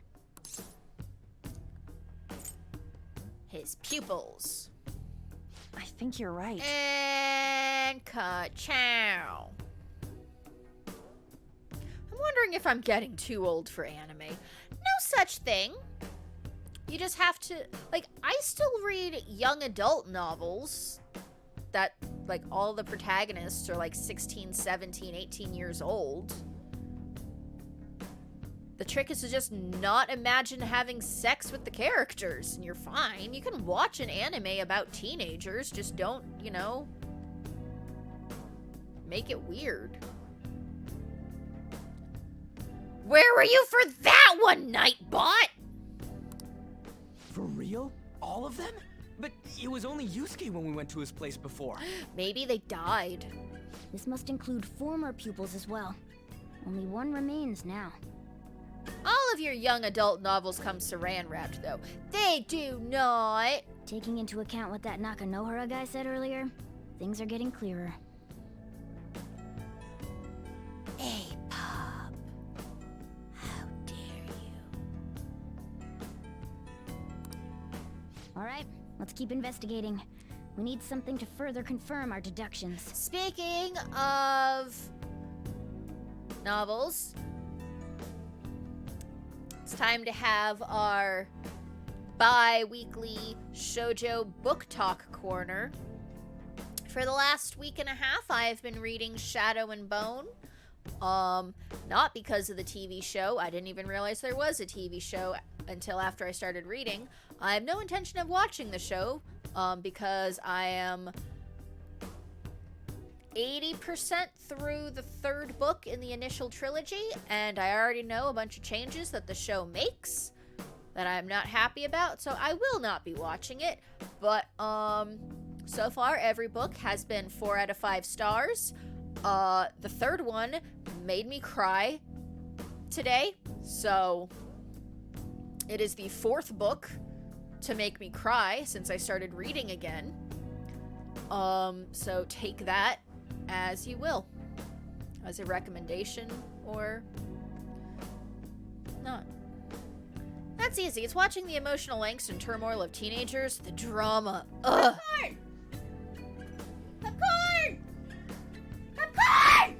His pupils. I think you're right. And ka-chow. I'm wondering if I'm getting too old for anime. No such thing. You just have to, like, I still read young adult novels. that, like, all the protagonists are, like, 16, 17, 18 years old. The trick is to just not imagine having sex with the characters, and you're fine. You can watch an anime about teenagers, just don't, you know, make it weird. Where were you for that one, Nightbot? For real? All of them? But it was only Yusuke when we went to his place before. Maybe they died. This must include former pupils as well. Only one remains now. All of your young adult novels come saran-wrapped, though. They do not. Taking into account what that Nakanohara guy said earlier, things are getting clearer. Hey, Pop. How dare you? Alright, let's keep investigating. We need something to further confirm our deductions. Speaking of novels, it's time to have our bi-weekly shoujo book talk corner. For the last week and a half, I have been reading Shadow and Bone. Not because of the TV show. I didn't even realize there was a TV show until after I started reading. I have no intention of watching the show, because I am 80% through the third book in the initial trilogy, and I already know a bunch of changes that the show makes that I'm not happy about, so I will not be watching it. But, so far, every book has been 4 out of 5 stars. The third one made me cry today, so it is the 4th book to make me cry since I started reading again. So take that as you will, as a recommendation or not. That's easy. It's watching the emotional angst and turmoil of teenagers, the drama. Ugh. Popcorn! Popcorn!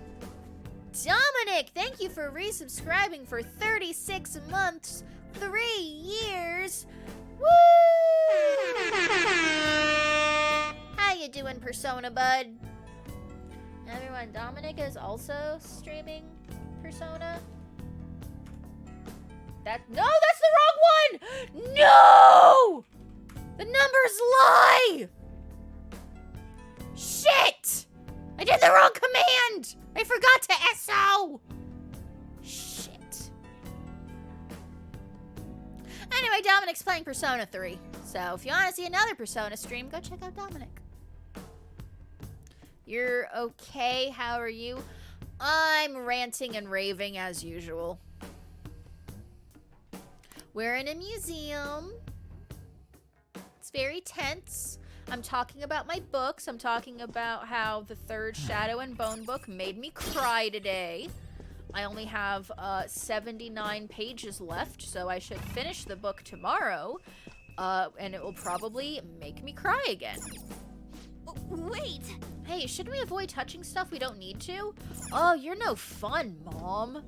Dominic, thank you for resubscribing for 36 months, 3 years. Woo! How you doing, Persona Bud? Everyone, Dominic is also streaming Persona. No, that's the wrong one! No! The numbers lie! Shit! I did the wrong command! I forgot to SO! Shit. Anyway, Dominic's playing Persona 3. So if you want to see another Persona stream, go check out Dominic. You're okay? How are you? I'm ranting and raving as usual. We're in a museum. It's very tense. I'm talking about my books. I'm talking about how the third Shadow and Bone book made me cry today. I only have 79 pages left, so I should finish the book tomorrow. And it will probably make me cry again. Wait! Hey, shouldn't we avoid touching stuff we don't need to? Oh, you're no fun, Mom.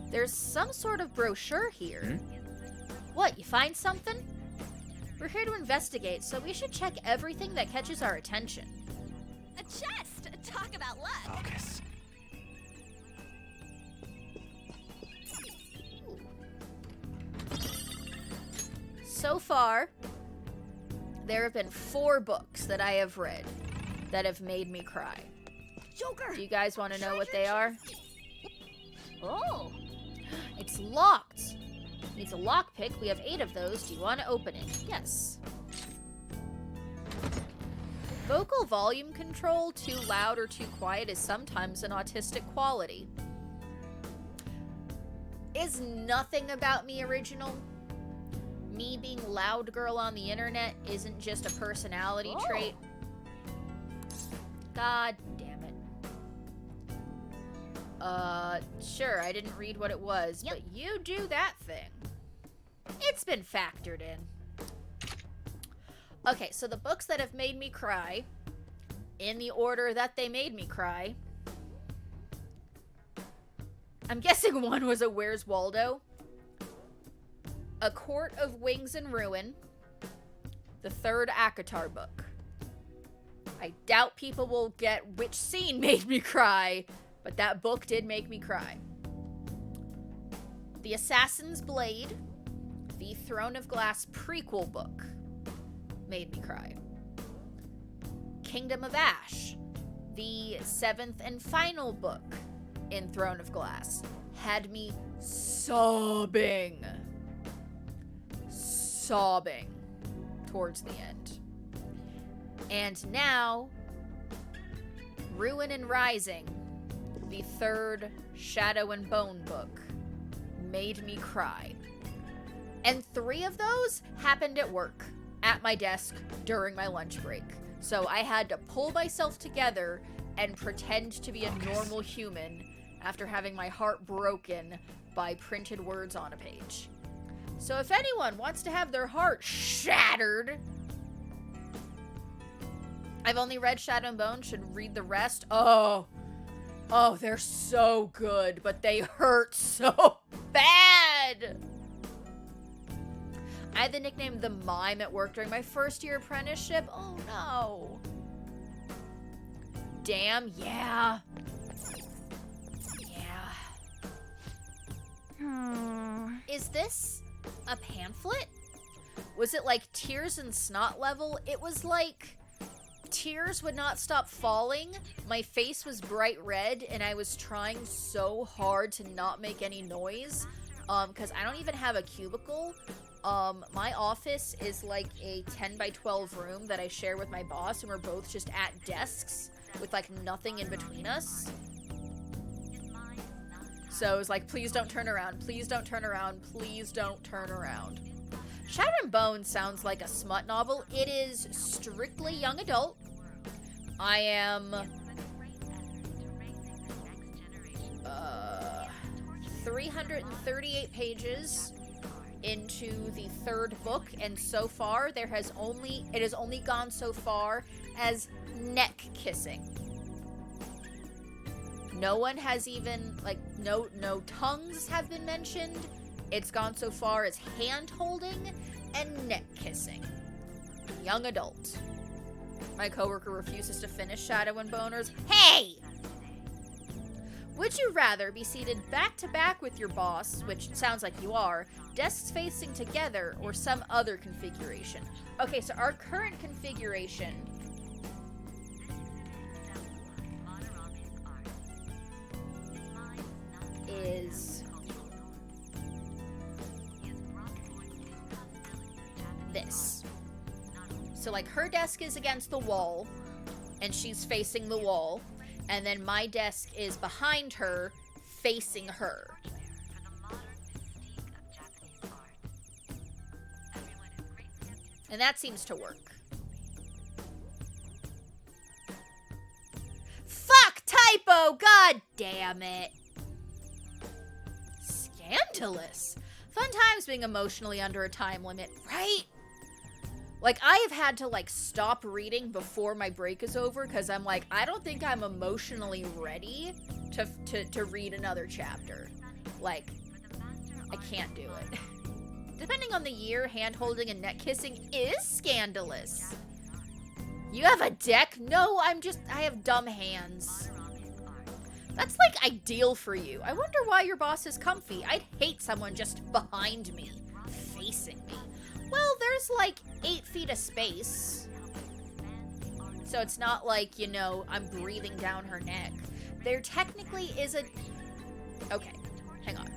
There's some sort of brochure here. What, you find something? We're here to investigate, so we should check everything that catches our attention. A chest! Talk about luck! Focus. So far, there have been 4 books that I have read that have made me cry. Joker! Do you guys want to know what they are? Oh! It's locked. It needs a lockpick. We have 8 of those. Do you want to open it? Yes. Vocal volume control, too loud or too quiet, is sometimes an autistic quality. Is nothing about me original? Me being loud girl on the internet isn't just a personality trait. God damn it. Sure, I didn't read what it was, but you do that thing. It's been factored in. Okay, so the books that have made me cry, in the order that they made me cry. I'm guessing one was a Where's Waldo? A Court of Wings and Ruin, the third ACOTAR book. I doubt people will get which scene made me cry, but that book did make me cry. The Assassin's Blade, the Throne of Glass prequel book, made me cry. Kingdom of Ash, the 7th and final book in Throne of Glass, had me sobbing towards the end. And now, Ruin and Rising, the third Shadow and Bone book, made me cry. And 3 of those happened at work, at my desk, during my lunch break. So I had to pull myself together and pretend to be a normal human after having my heart broken by printed words on a page. So if anyone wants to have their heart shattered, I've only read Shadow and Bone, should read the rest. Oh, they're so good, but they hurt so bad. I had the nickname The Mime at work during my first year apprenticeship. Oh no. Damn, yeah. Is this a pamphlet? Was it like Tears and Snot level? It was like tears would not stop falling. My face was bright red and I was trying so hard to not make any noise. Because I don't even have a cubicle. My office is like a 10 by 12 room that I share with my boss, and we're both just at desks with like nothing in between us. So it was like, please don't turn around, please don't turn around, please don't turn around. Shadow and Bone sounds like a smut novel. It is strictly young adult. I am 338 pages into the third book, and so far it has only gone so far as neck kissing. No one has even, like, no tongues have been mentioned. It's gone so far as hand holding and neck kissing. Young adult. My coworker refuses to finish Shadow and Boners. Hey! Would you rather be seated back to back with your boss, which sounds like you are, desks facing together, or some other configuration? Okay, so our current configuration is this. So like her desk is against the wall and she's facing the wall, and then my desk is behind her facing her. And that seems to work. Fuck typo, god damn it. Scandalous. Fun times being emotionally under a time limit, right? Like, I have had to, like, stop reading before my break is over because I'm like, I don't think I'm emotionally ready to read another chapter. Like, I can't do it. Depending on the year, hand-holding and neck kissing is scandalous. You have a deck? No, I have dumb hands. That's, like, ideal for you. I wonder why your boss is comfy. I'd hate someone just behind me, facing me. Well, there's like 8 feet of space. So it's not like, you know, I'm breathing down her neck. There technically is a... Okay, hang on.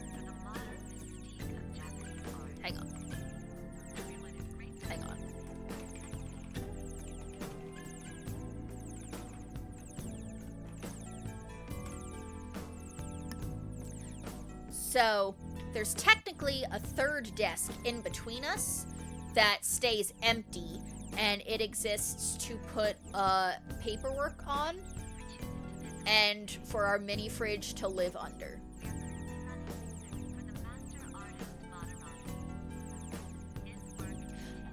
Hang on. Hang on. So, there's technically a third desk in between us that stays empty, and it exists to put paperwork on and for our mini fridge to live under.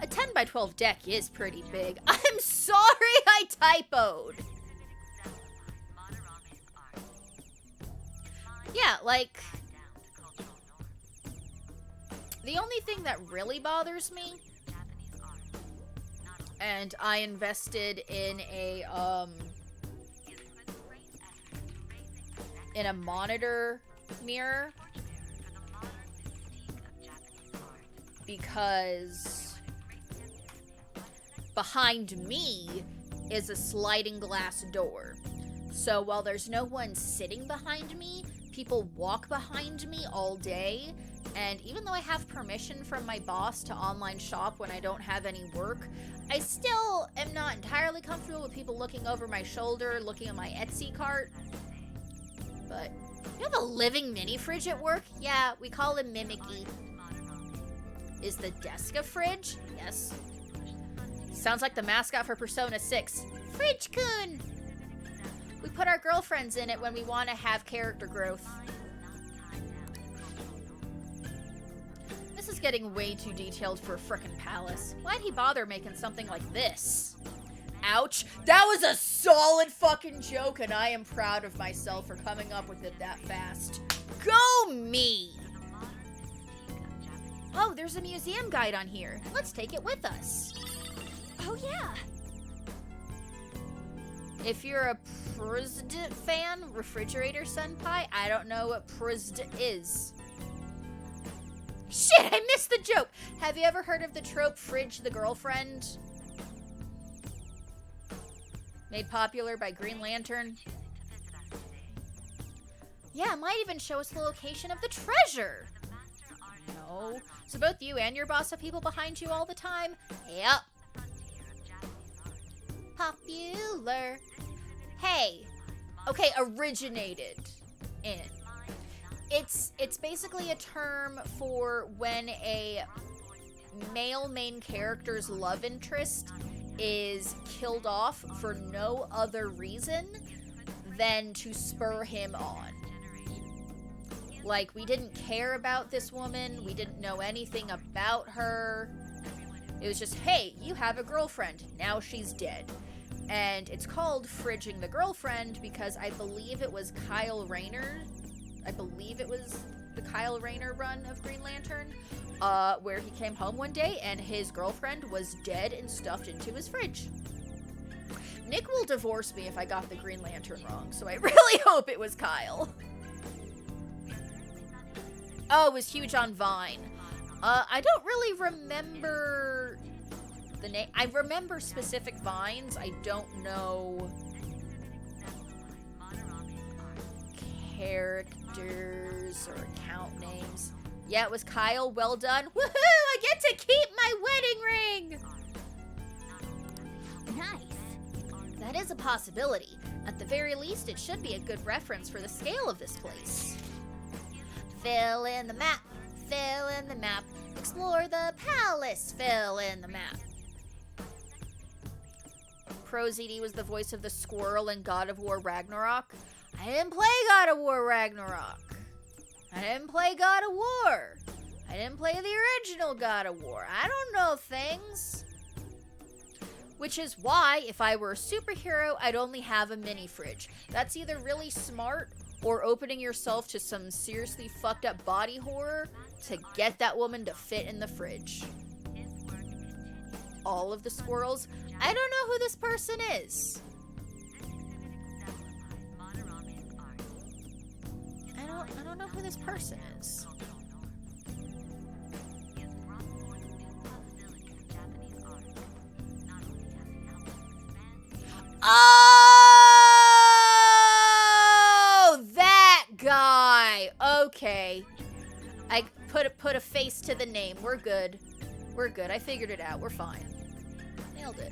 A 10 by 12 deck is pretty big. I'm sorry I typoed. Yeah, like... The only thing that really bothers me, and I invested in a monitor mirror because behind me is a sliding glass door. So while there's no one sitting behind me, people walk behind me all day. And even though I have permission from my boss to online shop when I don't have any work, I still am not entirely comfortable with people looking over my shoulder, looking at my Etsy cart. But you have a living mini fridge at work? Yeah, we call him Mimicky. Is the desk a fridge? Yes. Sounds like the mascot for Persona 6. Fridge-kun! We put our girlfriends in it when we want to have character growth. This is getting way too detailed for a frickin' palace. Why'd he bother making something like this? Ouch. That was a solid fucking joke, and I am proud of myself for coming up with it that fast. Go me! Oh, there's a museum guide on here. Let's take it with us. Oh, yeah. If you're a Prusd fan, Refrigerator Senpai, I don't know what Prusd is. Shit, I missed the joke! Have you ever heard of the trope Fridge the Girlfriend? Made popular by Green Lantern. Yeah, it might even show us the location of the treasure. No. So both you and your boss have people behind you all the time? Yep. Popular. Hey. Okay, originated in. It's basically a term for when a male main character's love interest is killed off for no other reason than to spur him on. Like, we didn't care about this woman, we didn't know anything about her. It was just, hey, you have a girlfriend, now she's dead. And it's called Fridging the Girlfriend because I believe it was Kyle Rayner. I believe it was the Kyle Rayner run of Green Lantern, where he came home one day and his girlfriend was dead and stuffed into his fridge. Nick will divorce me if I got the Green Lantern wrong, so I really hope it was Kyle. Oh, it was huge on Vine. I don't really remember the name. I remember specific Vines. I don't know characters or account names. Yeah, it was Kyle. Well done. Woohoo! I get to keep my wedding ring! Nice. That is a possibility. At the very least, it should be a good reference for the scale of this place. Fill in the map. Fill in the map. Explore the palace. Fill in the map. ProZD was the voice of the squirrel in God of War Ragnarok. I didn't play God of War Ragnarok. I didn't play God of War. I didn't play the original God of War. I don't know things. Which is why, if I were a superhero, I'd only have a mini fridge. That's either really smart or opening yourself to some seriously fucked up body horror to get that woman to fit in the fridge. All of the squirrels. I don't know who this person is. I don't know who this person is. Oh, that guy. Okay. I put a face to the name. We're good. We're good. I figured it out. We're fine. Nailed it.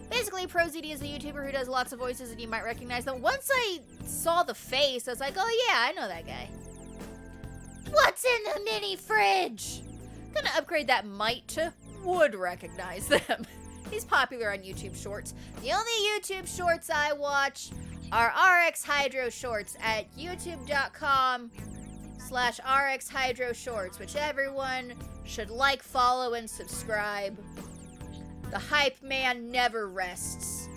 Basically, ProZD is a YouTuber who does lots of voices and you might recognize them. Once I saw the face, I was like, oh yeah, I know that guy. What's in the mini fridge? Gonna upgrade that might to would recognize them. He's popular on YouTube Shorts. The only YouTube Shorts I watch are RX Hydro Shorts at youtube.com/RX Hydro Shorts, which everyone should like, follow, and subscribe. The hype man never rests,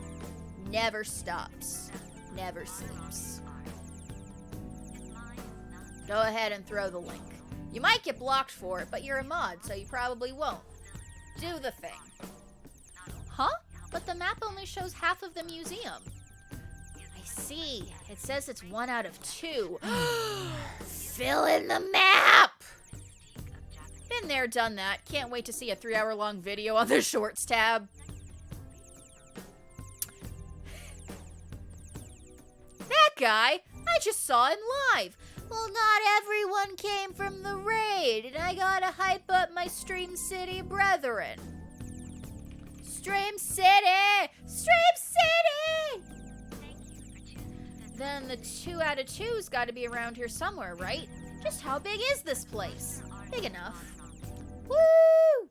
never stops, never sleeps. Go ahead and throw the link. You might get blocked for it, but you're a mod, so you probably won't. Do the thing. Huh? But the map only shows half of the museum. I see. It says it's 1 out of 2. Fill in the map! Been there, done that. Can't wait to see a 3-hour-long video on the Shorts tab. That guy, I just saw him live. Well, not everyone came from the raid, and I gotta hype up my Stream City brethren. Stream City! Stream City! Then the 2 out of 2's gotta be around here somewhere, right? Just how big is this place? Big enough. Woo!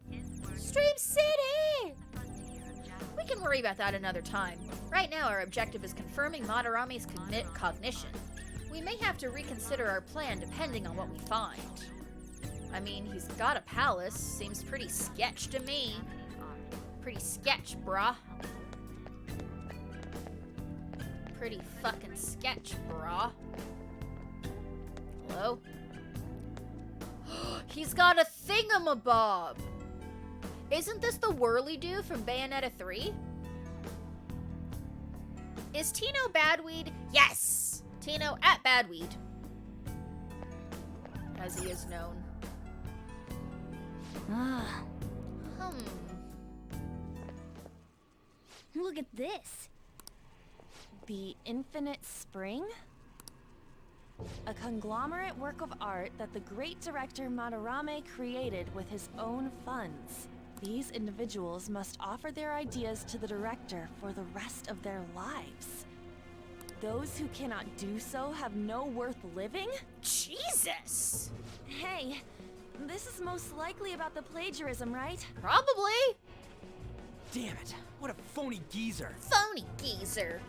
Stream City! We can worry about that another time. Right now, our objective is confirming Madarame's cognition. We may have to reconsider our plan depending on what we find. I mean, he's got a palace. Seems pretty sketch to me. Pretty sketch, brah. Pretty fucking sketch, brah. Hello? He's got a thingamabob! Isn't this the Whirly-Doo from Bayonetta 3? Is Tino Badweed? Yes! Tino at Badweed. As he is known. Look at this. The Infinite Spring? A conglomerate work of art that the great director Madarame created with his own funds. These individuals must offer their ideas to the director for the rest of their lives. Those who cannot do so have no worth living? Jesus! Hey, this is most likely about the plagiarism, right? Probably. Damn it, what a phony geezer. Phony geezer.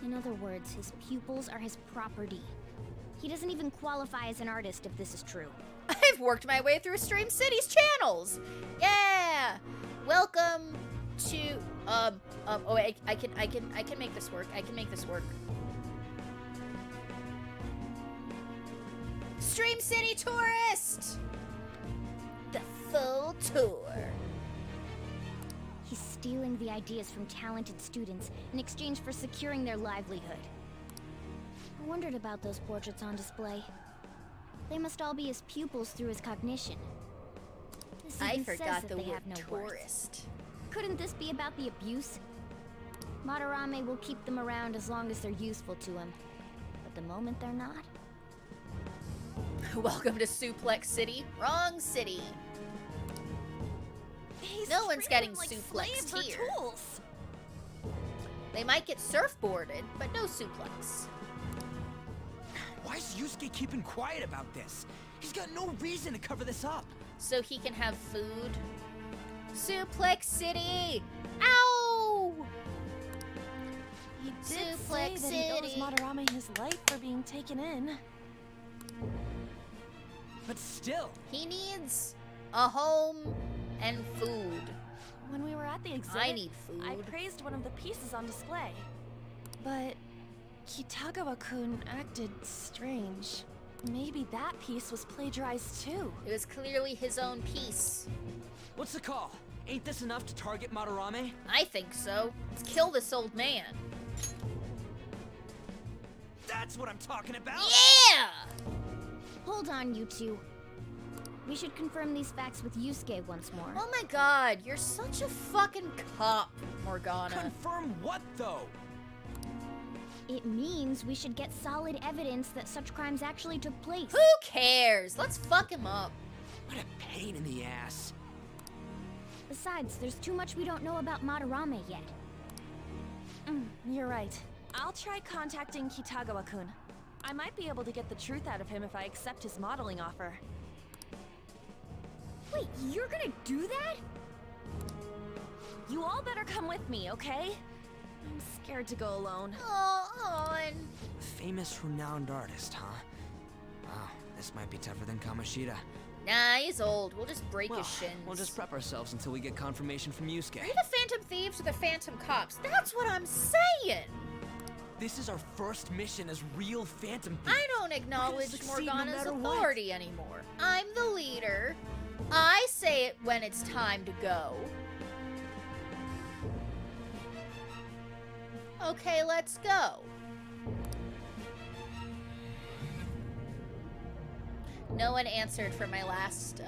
In other words, his pupils are his property. He doesn't even qualify as an artist if this is true. I've worked my way through Stream City's channels. Yeah. Welcome to oh wait, I can make this work. I can make this work. Stream City Tourist. The full tour. He's stealing the ideas from talented students in exchange for securing their livelihood. I wondered about those portraits on display. They must all be his pupils through his cognition. This I even says forgot that the they word have no tourist. worth. Couldn't this be about the abuse? Madarame will keep them around as long as they're useful to him. But the moment they're not... Welcome to Suplex City. Wrong city. He's No one's treating getting them like suplexed slaves or here. tools. They might get surfboarded, but no suplex. Why is Yusuke keeping quiet about this? He's got no reason to cover this up. So he can have food. Suplex City! Ow! He did Suplex say that he owes City. Madarame his life for being taken in. But still, He needs a home and food. When we were at the exhibit, I need food. I praised one of the pieces on display. But Kitagawa-kun acted strange. Maybe that piece was plagiarized too. It was clearly his own piece. what's the call? Ain't this enough to target Madarame? I think so. Let's kill this old man. That's what I'm talking about! Yeah! Hold on, you two. We should confirm these facts with Yusuke once more. Oh my god, you're such a fucking cop, Morgana. Confirm what, though? It means we should get solid evidence that such crimes actually took place. Who cares? Let's fuck him up. What a pain in the ass. Besides, there's too much we don't know about Madarame yet. You're right. I'll try contacting Kitagawa-kun. I might be able to get the truth out of him if I accept his modeling offer. Wait, you're gonna do that? You all better come with me, okay? I'm scared to go alone. On. Famous, renowned artist, huh? Wow, this might be tougher than Kamoshida. Nah, he's old. We'll just break Well, his shins. we'll just prep ourselves until we get confirmation from Yusuke. Are you the Phantom Thieves or the Phantom Cops? That's what I'm saying! This is our first mission as real Phantom Thieves. I don't acknowledge succeed no Morgana's matter what. authority anymore. I'm the leader. I say it when it's time to go. Okay, let's go. No one answered for my last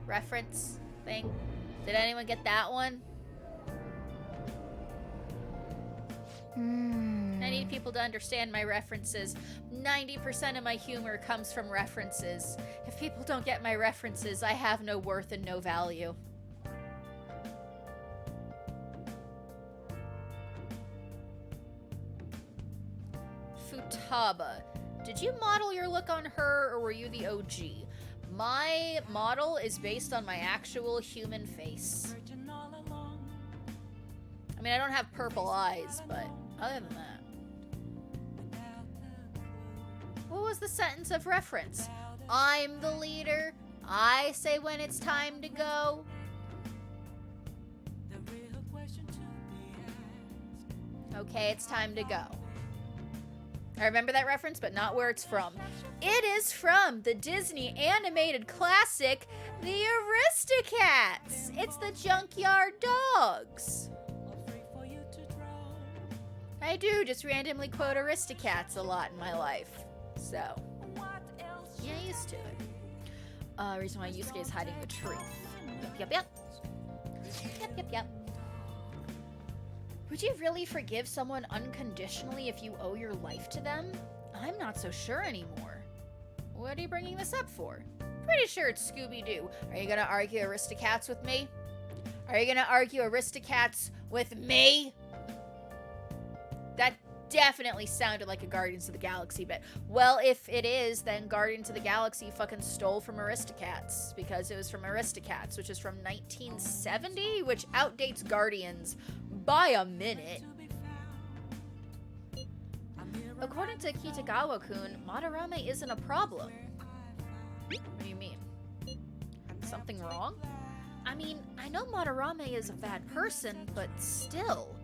reference thing. Did anyone get that one? I need people to understand my references. 90% of my humor comes from references. If people don't get my references, I have no worth and no value. Futaba. Did you model your look on her, or were you the OG? My model is based on my actual human face. I mean, I don't have purple eyes, but other than that. What was the sentence of reference? I'm the leader. I say when it's time to go. Okay, it's time to go. I remember that reference, but not where it's from. It is from the Disney animated classic, The Aristocats. It's the Junkyard Dogs. I do just randomly quote Aristocats a lot in my life. So, yeah, used to it. Reason why Yusuke is hiding the truth. Yep. Would you really forgive someone unconditionally if you owe your life to them? I'm not so sure anymore. What are you bringing this up for? Pretty sure it's Scooby-Doo. Are you gonna argue Aristocats with me? Are you gonna argue Aristocats with me? That definitely sounded like a Guardians of the Galaxy bit. Well, if it is, then Guardians of the Galaxy fucking stole from Aristocats, because it was from Aristocats, which is from 1970, which outdates Guardians by a minute. According to Kitagawa-kun, Madarame isn't a problem. What do you mean? Something wrong? I mean, I know Madarame is a bad person, but still.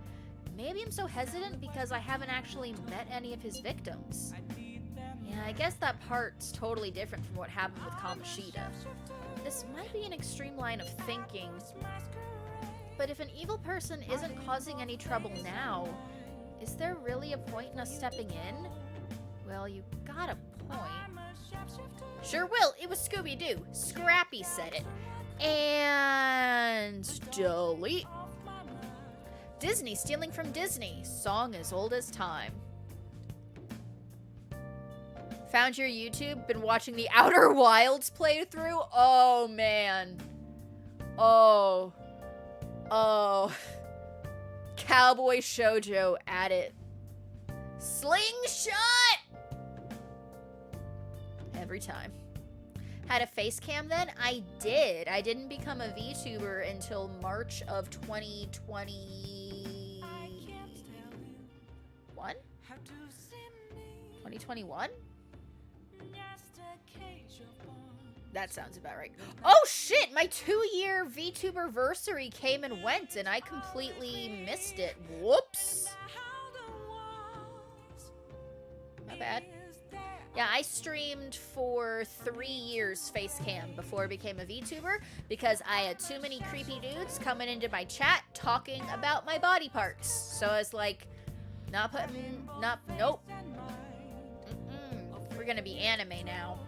Maybe I'm so hesitant because I haven't actually met any of his victims. Yeah, I guess that part's totally different from what happened with Kamoshida. This might be an extreme line of thinking, but if an evil person isn't causing any trouble now, is there really a point in us stepping in? Well, you got a point. Sure will, it was Scooby-Doo. Scrappy said it. And delete. Disney stealing from Disney. Song as old as time. Found your YouTube? Been watching the Outer Wilds playthrough? Oh, man. Oh. Cowboy Shoujo at it. Slingshot! Every time. Had a face cam then? I did. I didn't become a VTuber until March of 2021? 2021? That sounds about right. Oh shit! My 2-year VTuberversary came and went, and I completely missed it. Whoops! My bad. Yeah, I streamed for 3 years facecam before I became a VTuber because I had too many creepy dudes coming into my chat talking about my body parts. So I was like, nope. We're gonna be anime now.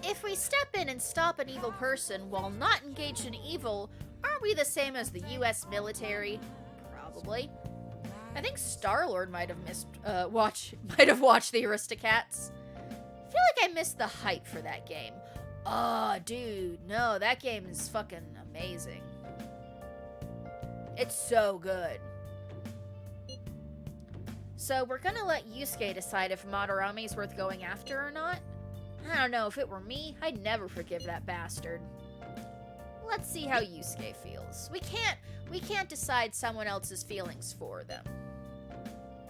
If we step in and stop an evil person while not engaged in evil, aren't we the same as the US military? Probably. I think Star-Lord might have watched the Aristocats. I feel like I missed the hype for that game. Oh, dude, no, that game is fucking amazing. It's so good. So we're gonna let Yusuke decide if Madarame's worth going after or not. I don't know, if it were me, I'd never forgive that bastard. Let's see how Yusuke feels. We can't decide someone else's feelings for them.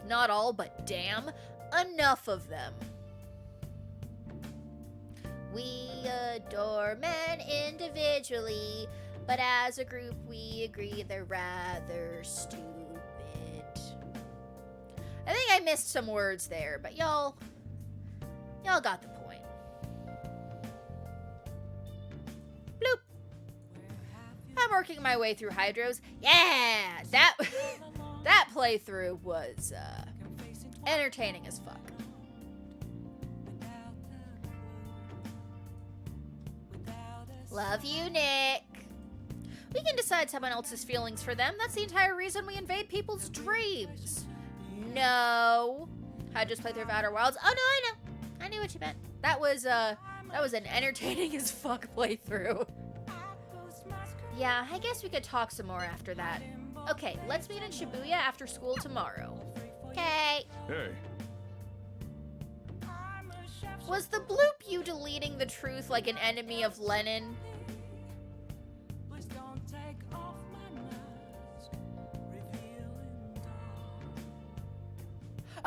Not all, but damn, enough of them. We adore men individually, but as a group we agree they're rather stupid. I think I missed some words there, but y'all, Y'all got the point. Bloop. I'm working my way through Hydros. Yeah! That playthrough was, entertaining as fuck. Love you, Nick. We can decide someone else's feelings for them. That's the entire reason we invade people's dreams. No. I just played through Outer Wilds. Oh, no, I know. I knew what you meant. That was an entertaining as fuck playthrough. Yeah, I guess we could talk some more after that. Okay, let's meet in Shibuya after school tomorrow. Okay. Hey. Was the bloop you deleting the truth like an enemy of Lenin?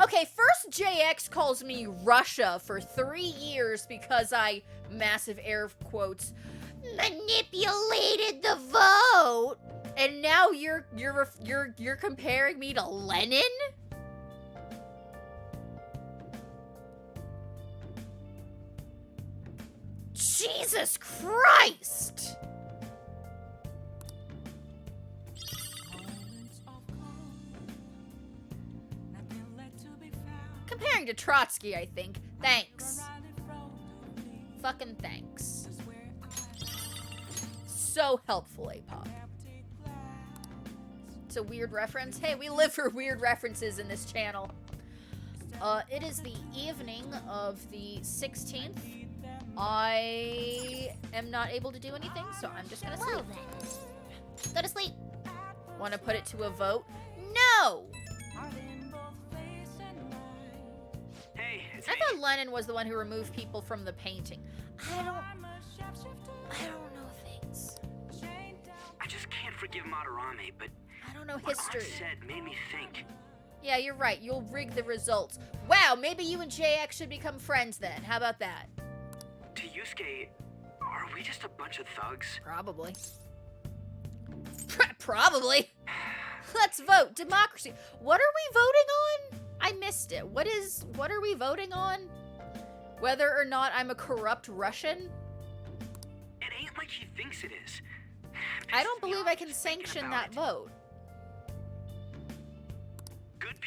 Okay, first JX calls me Russia for 3 years because I, massive air quotes, manipulated the vote. And now you're comparing me to Lenin? Jesus Christ! Comparing to Trotsky, I think. Thanks. Fucking thanks. So helpful, Apop. It's a weird reference. Hey, we live for weird references in this channel. It is the evening of the 16th. I am not able to do anything, so I'm just gonna sleep. Go to sleep. Want to put it to a vote? No! Hey, I thought Lenin was the one who removed people from the painting. I don't know things. I just can't forgive Madarame, but I don't know what history. Art said made me think. Yeah, you're right. You'll rig the results. Wow, maybe you and JX should become friends then. How about that? To Yusuke, are we just a bunch of thugs? Probably. Probably. Let's vote. Democracy. What are we voting on? I missed it. What are we voting on? Whether or not I'm a corrupt Russian? It ain't like he thinks it is. I don't believe I can sanction that vote.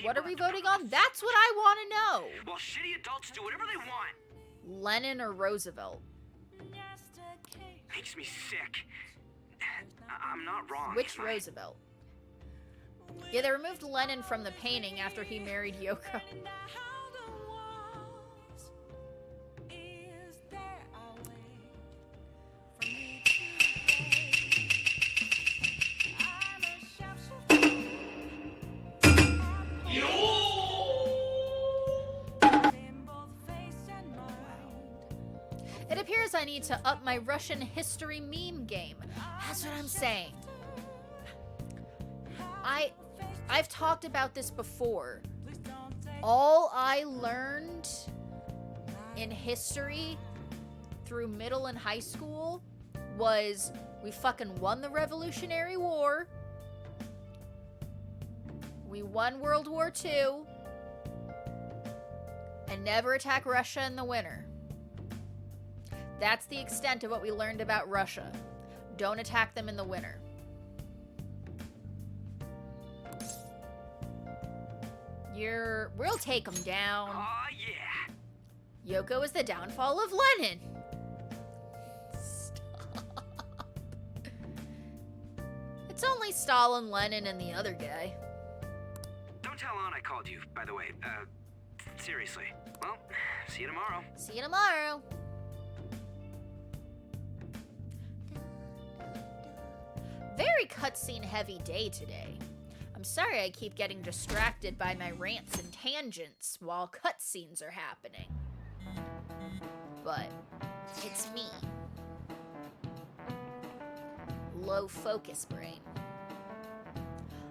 What are we voting on? That's what I want to know. Well, shitty adults do whatever they want. Lenin or Roosevelt? Makes me sick. I'm not wrong. Which Roosevelt? Yeah, they removed Lenin from the painting after he married Yoko. It appears I need to up my Russian history meme game. That's what I'm saying. I've talked about this before. All I learned in history through middle and high school was we fucking won the Revolutionary War. We won World War II. And never attack Russia in the winter. That's the extent of what we learned about Russia. Don't attack them in the winter. We'll take them down. Oh, yeah. Yoko is the downfall of Lenin. Stop. It's only Stalin, Lenin, and the other guy. Don't tell Ann I called you, by the way. Seriously. Well, see you tomorrow. See you tomorrow. Very cutscene heavy day today. I'm sorry I keep getting distracted by my rants and tangents while cutscenes are happening. But it's me. Low focus brain.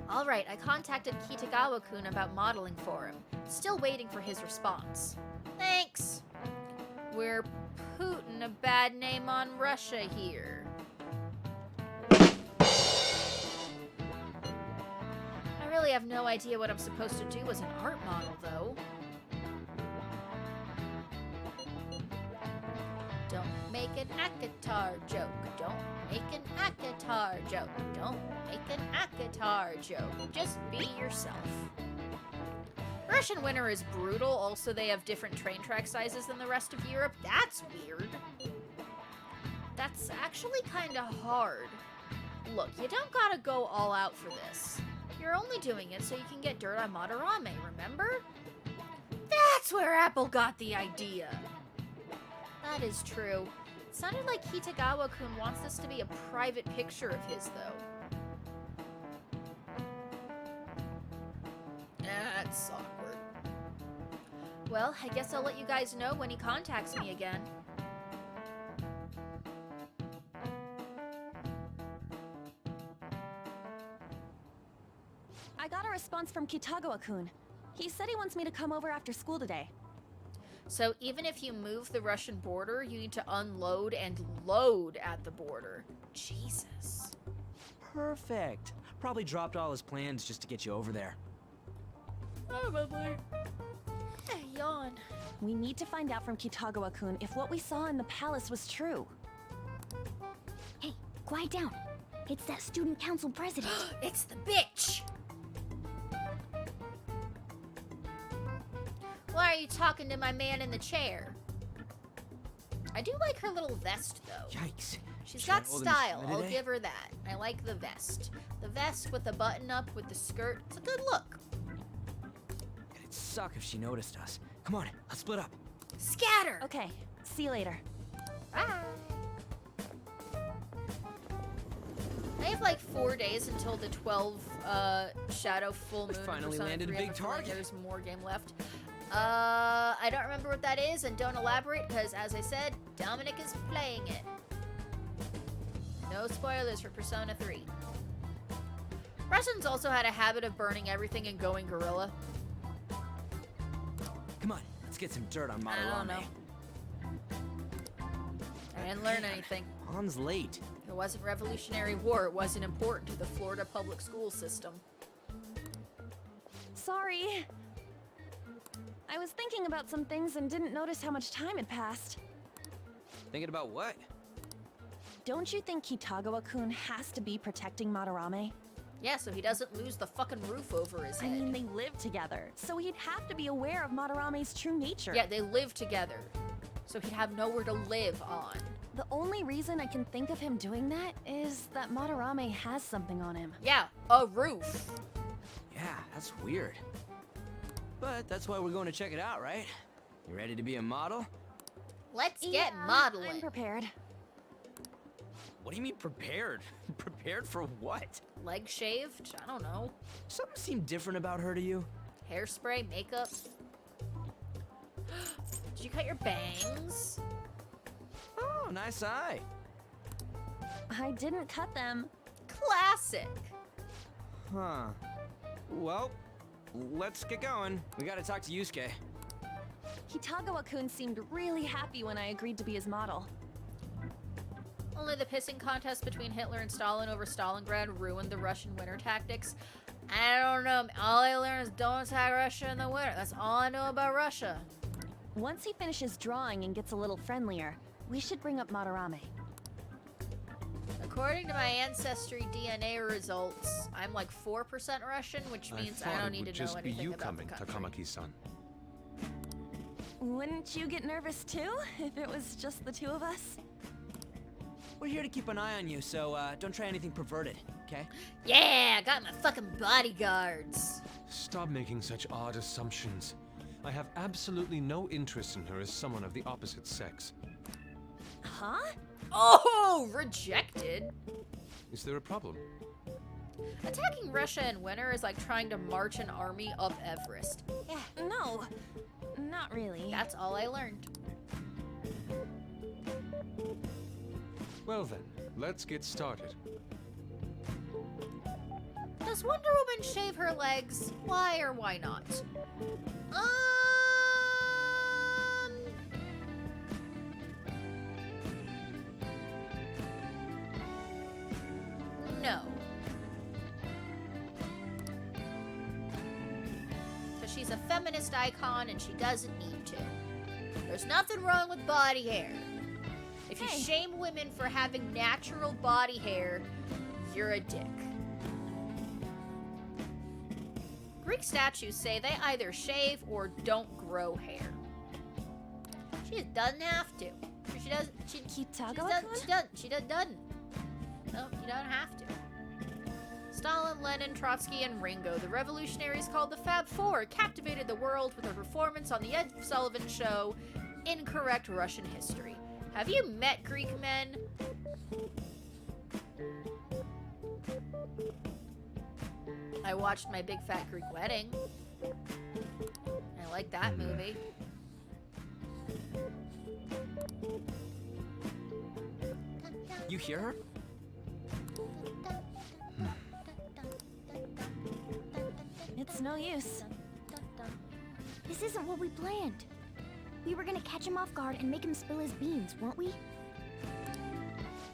Alright, I contacted Kitagawa-kun about modeling for him. Still waiting for his response. Thanks. We're putting a bad name on Russia here. I really have no idea what I'm supposed to do as an art model, though. ACOTAR joke. Don't make an ACOTAR joke. Don't make an ACOTAR joke. Just be yourself. Russian winter is brutal. Also, they have different train track sizes than the rest of Europe. That's weird. That's actually kind of hard. Look, you don't gotta go all out for this. You're only doing it so you can get dirt on Madarame, remember? That's where Apple got the idea. That is true. It sounded like Kitagawa-kun wants this to be a private picture of his, though. That's awkward. Well, I guess I'll let you guys know when he contacts me again. I got a response from Kitagawa-kun. He said he wants me to come over after school today. So even if you move the Russian border, you need to unload and load at the border. Jesus. Perfect. Probably dropped all his plans just to get you over there. Probably. Yawn. We need to find out from Kitagawa-kun if what we saw in the palace was true. Hey, quiet down. It's that student council president. It's the bitch! Why are you talking to my man in the chair? I do like her little vest, though. Yikes. She's got style, I'll give her that. I like the vest. The vest with the button up with the skirt, it's a good look. It'd suck if she noticed us. Come on, let's split up. Scatter! Okay, see you later. Bye! I have like 4 days until the 12 shadow full moon. We finally Persona landed a 3. big target. There's more game left. I don't remember what that is, and don't elaborate, because as I said, Dominic is playing it. No spoilers for Persona 3. Russians also had a habit of burning everything and going guerrilla. Come on, let's get some dirt on I don't Madarame. know. I didn't learn anything. Han's late. It wasn't Revolutionary War. It wasn't important to the Florida public school system. Sorry. I was thinking about some things and didn't notice how much time had passed. Thinking about what? Don't you think Kitagawa-kun has to be protecting Madarame? Yeah, so he doesn't lose the fucking roof over his head. I mean, they live together, so he'd have to be aware of Madarame's true nature. Yeah, they live together. So he'd have nowhere to live on. The only reason I can think of him doing that is that Madarame has something on him. Yeah, a roof. Yeah, that's weird. But that's why we're going to check it out, right? You ready to be a model? Let's get Yeah, modeling. I'm prepared. What do you mean prepared? Prepared for what? Leg shaved? I don't know. Something seemed different about her to you? Hairspray, makeup. Did you cut your bangs? Oh, nice eye. I didn't cut them. Classic. Huh. Well, let's get going. We gotta talk to Yusuke. Kitagawa-kun seemed really happy when I agreed to be his model. Only the pissing contest between Hitler and Stalin over Stalingrad ruined the Russian winter tactics. I don't know. All I learned is don't attack Russia in the winter. That's all I know about Russia. Once he finishes drawing and gets a little friendlier, we should bring up Madarame. According to my ancestry DNA results, I'm like 4% Russian, which means I don't need to know anything about the country. Takamaki-san. Wouldn't you get nervous too, if it was just the two of us? We're here to keep an eye on you, so don't try anything perverted, okay? Yeah, I got my fucking bodyguards. Stop making such odd assumptions. I have absolutely no interest in her as someone of the opposite sex. Huh? Oh, rejected. Is there a problem? Attacking Russia in winter is like trying to march an army up Everest. Yeah, No, not really. that's all I learned. Well then, let's get started. Does Wonder Woman shave her legs? Why or why not? No. Because she's a feminist icon and she doesn't need to. There's nothing wrong with body hair. If you Hey. shame women for having natural body hair, you're a dick. Greek statues say they either shave or don't grow hair. She just doesn't have to. She doesn't. Kitagawa-kun? She doesn't. No, you don't have to. Stalin, Lenin, Trotsky, and Ringo, the revolutionaries called the Fab Four, captivated the world with a performance on The Ed Sullivan Show, Incorrect Russian History. Have you met Greek men? I watched My Big Fat Greek Wedding. I like that movie. You hear her? It's no use. This isn't what we planned. We were gonna catch him off guard and make him spill his beans, weren't we?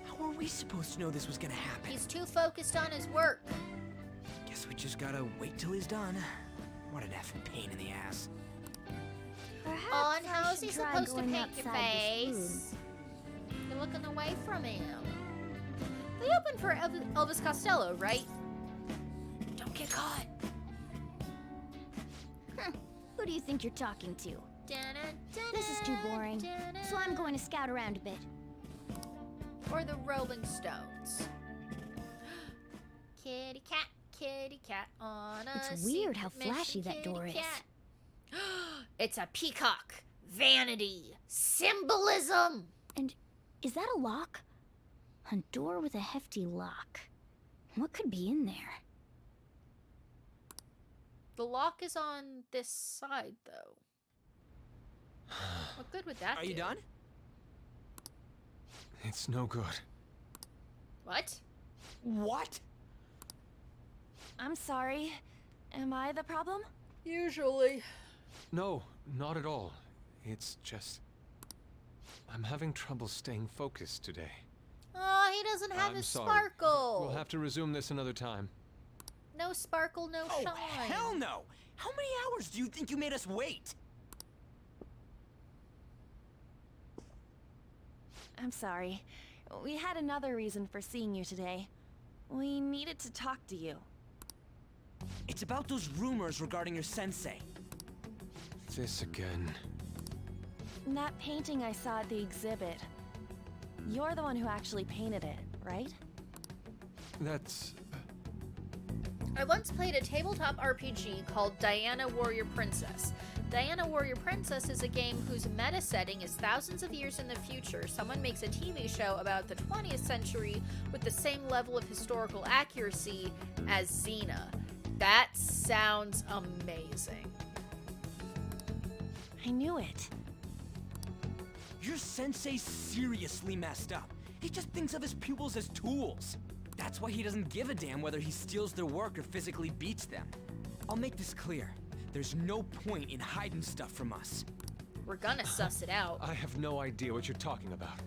How were we supposed to know this was gonna happen? He's too focused on his work. Guess we just gotta wait till he's done. What an effing pain in the ass. Perhaps Oh, and I how's should he try supposed to going paint your outside this face? You're looking away from him. They opened for Elvis Costello, right? Don't get caught. room. Who do you think you're talking to? This is too boring, so I'm going to scout around a bit. Or the Rolling Stones. Kitty cat on a It's weird how secret mission, flashy that kitty door is. cat. It's a peacock. Vanity. Symbolism. And is that a lock? A door with a hefty lock. What could be in there? The lock is on this side, though. What good would that do? Are you done? It's no good. What? What? I'm sorry. Am I the problem? Usually. No, not at all. It's just... I'm having trouble staying focused today. Oh, he doesn't have I'm his sorry. sparkle. We'll have to resume this another time. No sparkle, no Oh, shine. hell no! How many hours do you think you made us wait? I'm sorry. We had another reason for seeing you today. We needed to talk to you. It's about those rumors regarding your sensei. This again. That painting I saw at the exhibit. You're the one who actually painted it, right? That's... I once played a tabletop RPG called Diana Warrior Princess. Diana Warrior Princess is a game whose meta setting is thousands of years in the future. Someone makes a TV show about the 20th century with the same level of historical accuracy as Xena. That sounds amazing. I knew it. Your sensei's seriously messed up. He just thinks of his pupils as tools. That's why he doesn't give a damn whether he steals their work or physically beats them. I'll make this clear. There's no point in hiding stuff from us. We're gonna suss it out. I have no idea what you're talking about.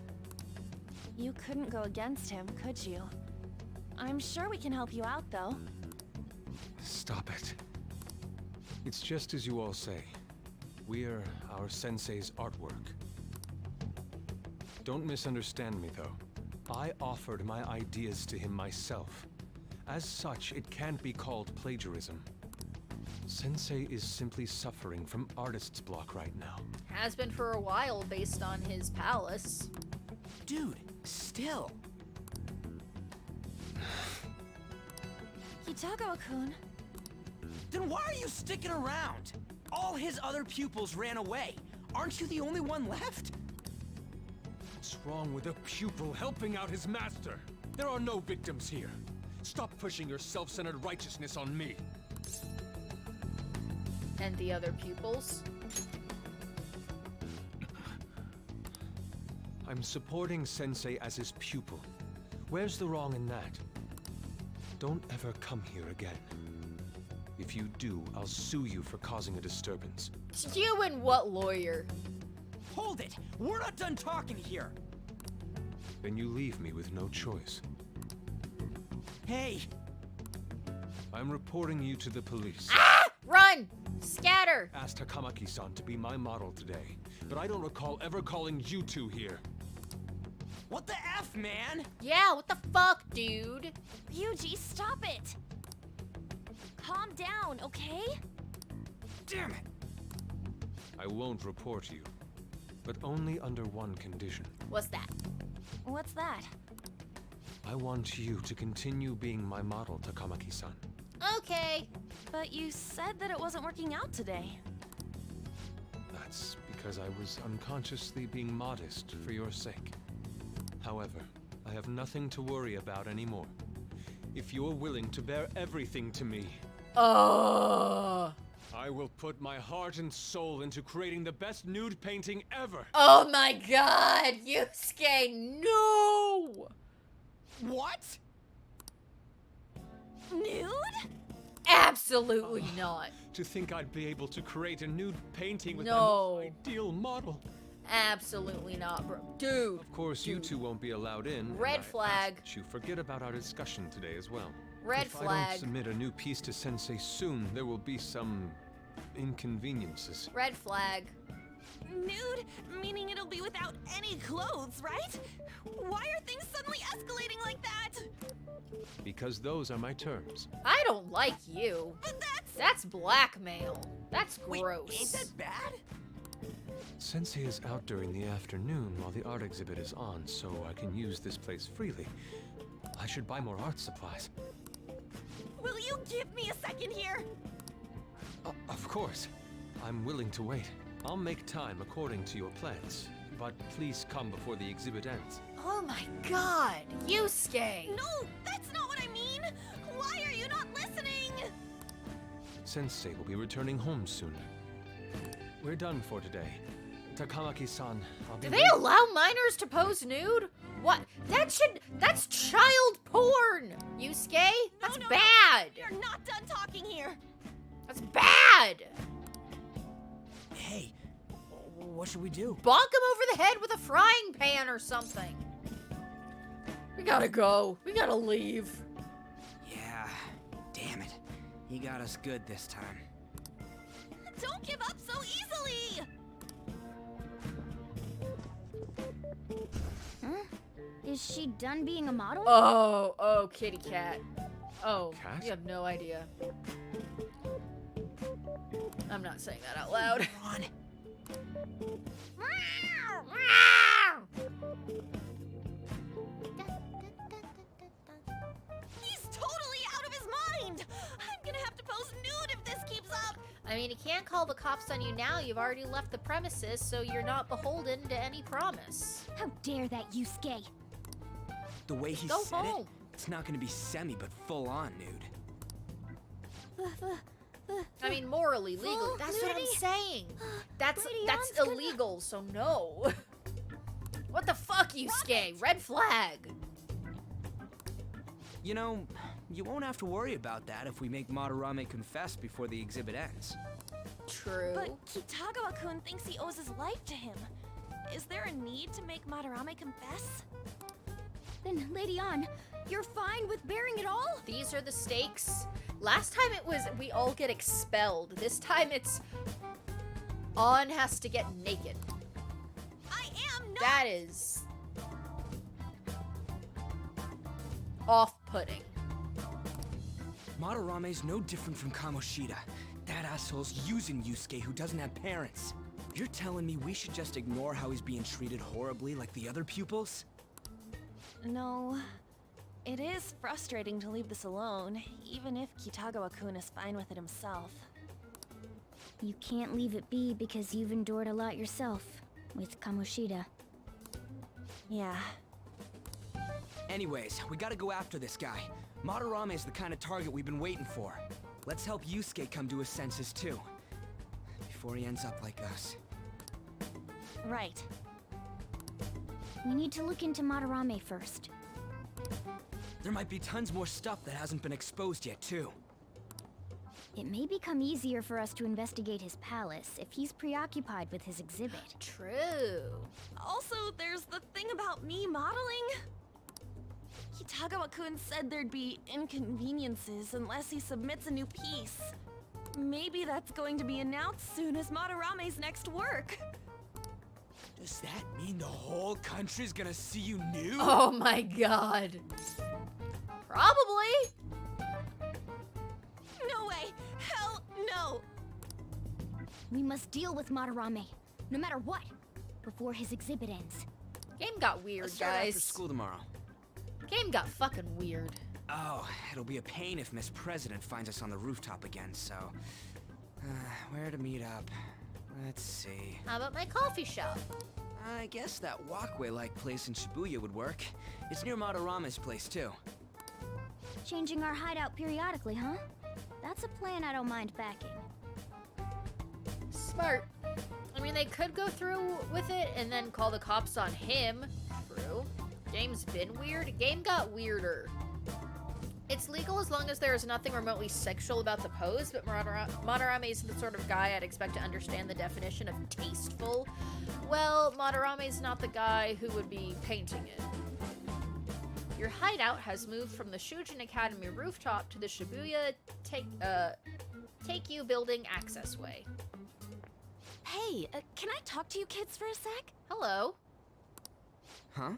You couldn't go against him, could you? I'm sure we can help you out, though. Stop it. It's just as you all say. We're our sensei's artwork. Don't misunderstand me, though. I offered my ideas to him myself. As such, it can't be called plagiarism. Sensei is simply suffering from artist's block right now. Has been for a while based on his palace. Dude, still. Kitagawa-kun. Then why are you sticking around? All his other pupils ran away. Aren't you the only one left? What's wrong with a pupil helping out his master? There are no victims here. Stop pushing your self-centered righteousness on me. And the other pupils? I'm supporting Sensei as his pupil. Where's the wrong in that? Don't ever come here again. If you do, I'll sue you for causing a disturbance. You and what lawyer? Hold it! We're not done talking here! Then you leave me with no choice. Hey! I'm reporting you to the police. Ah! Run! Scatter! Asked Takamaki-san to be my model today, but I don't recall ever calling you two here. What the F, man? Yeah, what the fuck, dude? Yuji, stop it! Calm down, okay? Damn it! I won't report you, but only under one condition. What's that? What's that? I want you to continue being my model, Takamaki-san. Okay. But you said that it wasn't working out today. That's because I was unconsciously being modest for your sake. However, I have nothing to worry about anymore. If you're willing to bear everything to me, I will put my heart and soul into creating the best nude painting ever. Oh my god, Yusuke, no! What? Nude? Absolutely not. To think I'd be able to create a nude painting with No. my ideal model. Absolutely not, bro. Dude. Of course, you two won't be allowed in. and Red I flag. ask that you forget about our discussion today as well. Red if I flag. don't submit a new piece to Sensei soon, there will be some inconveniences. Red flag. Nude? Meaning it'll be without any clothes, right? Why are things suddenly escalating like that? Because those are my terms. I don't like you. But That's blackmail. That's gross. Wait, ain't that bad? Sensei is out during the afternoon while the art exhibit is on, so I can use this place freely. I should buy more art supplies. Will you give me a second here? Of course. I'm willing to wait. I'll make time according to your plans, but please come before the exhibit ends. Oh my god, Yusuke. No, that's not what I mean. Why are you not listening? Sensei will be returning home soon. We're done for today. Takamaki-san, I'll be Do they allow minors to pose nude? What? That's child porn, Yusuke. That's No, bad. You're not done talking here. That's bad. Hey, what should we do? Bonk him over the head with a frying pan or something. We gotta go. We gotta leave. Yeah, damn it. He got us good this time. Don't give up so easily. Huh? Is she done being a model? Oh, kitty cat. Oh, Cat? you have no idea. I'm not saying that out loud. Ron. He's totally out of his mind. I'm gonna have to pose nude if this keeps up. I mean, he can't call the cops on you now. You've already left the premises, so you're not beholden to any promise. How dare that, Yusuke? The way he Go said home. it, it's not gonna be semi, but full on nude. I mean, morally, legally. Full That's what I'm nudity? saying. That's Bradion's gonna- illegal, so no. What the fuck, Yusuke? Red flag. You know, you won't have to worry about that if we make Madarame confess before the exhibit ends. True. But Kitagawa-kun thinks he owes his life to him. Is there a need to make Madarame confess? Then, Lady Ann, you're fine with bearing it all? These are the stakes. Last time it was we all get expelled. This time it's Ann has to get naked. I am not. That is off-putting. Madarame's no different from Kamoshida. That asshole's using Yusuke who doesn't have parents. You're telling me we should just ignore how he's being treated horribly like the other pupils? No. It is frustrating to leave this alone, even if Kitagawa-kun is fine with it himself. You can't leave it be because you've endured a lot yourself with Kamoshida. Yeah. Anyways, we gotta go after this guy. Madarame is the kind of target we've been waiting for. Let's help Yusuke come to his senses too. Before he ends up like us. Right. We need to look into Madarame first. There might be tons more stuff that hasn't been exposed yet too. It may become easier for us to investigate his palace if he's preoccupied with his exhibit. True. Also, there's the thing about me modeling. Kitagawa-kun said there'd be inconveniences unless he submits a new piece. Maybe that's going to be announced soon as Madarame's next work. Does that mean the whole country's gonna see you nude? Oh my god. Probably. No way! Hell no! We must deal with Madarame, no matter what, before his exhibit ends. Game got weird, Let's start after guys. school tomorrow. Game got fucking weird. Oh, it'll be a pain if Miss President finds us on the rooftop again, so... where to meet up? Let's see. How about my coffee shop? I guess that walkway-like place in Shibuya would work. It's near Madarame's place, too. Changing our hideout periodically, huh? That's a plan I don't mind backing. Smart. I mean, they could go through with it and then call the cops on him. True. Game's been weird. Game got weirder. It's legal as long as there is nothing remotely sexual about the pose, but Madarame isn't the sort of guy I'd expect to understand the definition of tasteful. Well, Madarame's not the guy who would be painting it. Your hideout has moved from the Shujin Academy rooftop to the Shibuya Take-You building access way. Hey, can I talk to you kids for a sec? Hello. Huh?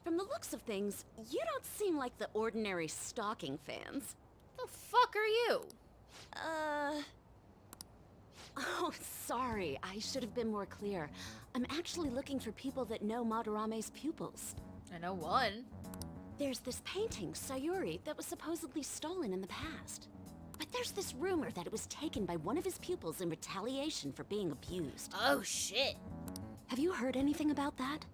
From the looks of things, you don't seem like the ordinary stalking fans. The fuck are you? Oh, sorry. I should have been more clear. I'm actually looking for people that know Madarame's pupils. I know one. There's this painting, Sayuri, that was supposedly stolen in the past. But there's this rumor that it was taken by one of his pupils in retaliation for being abused. Oh, shit. Have you heard anything about that?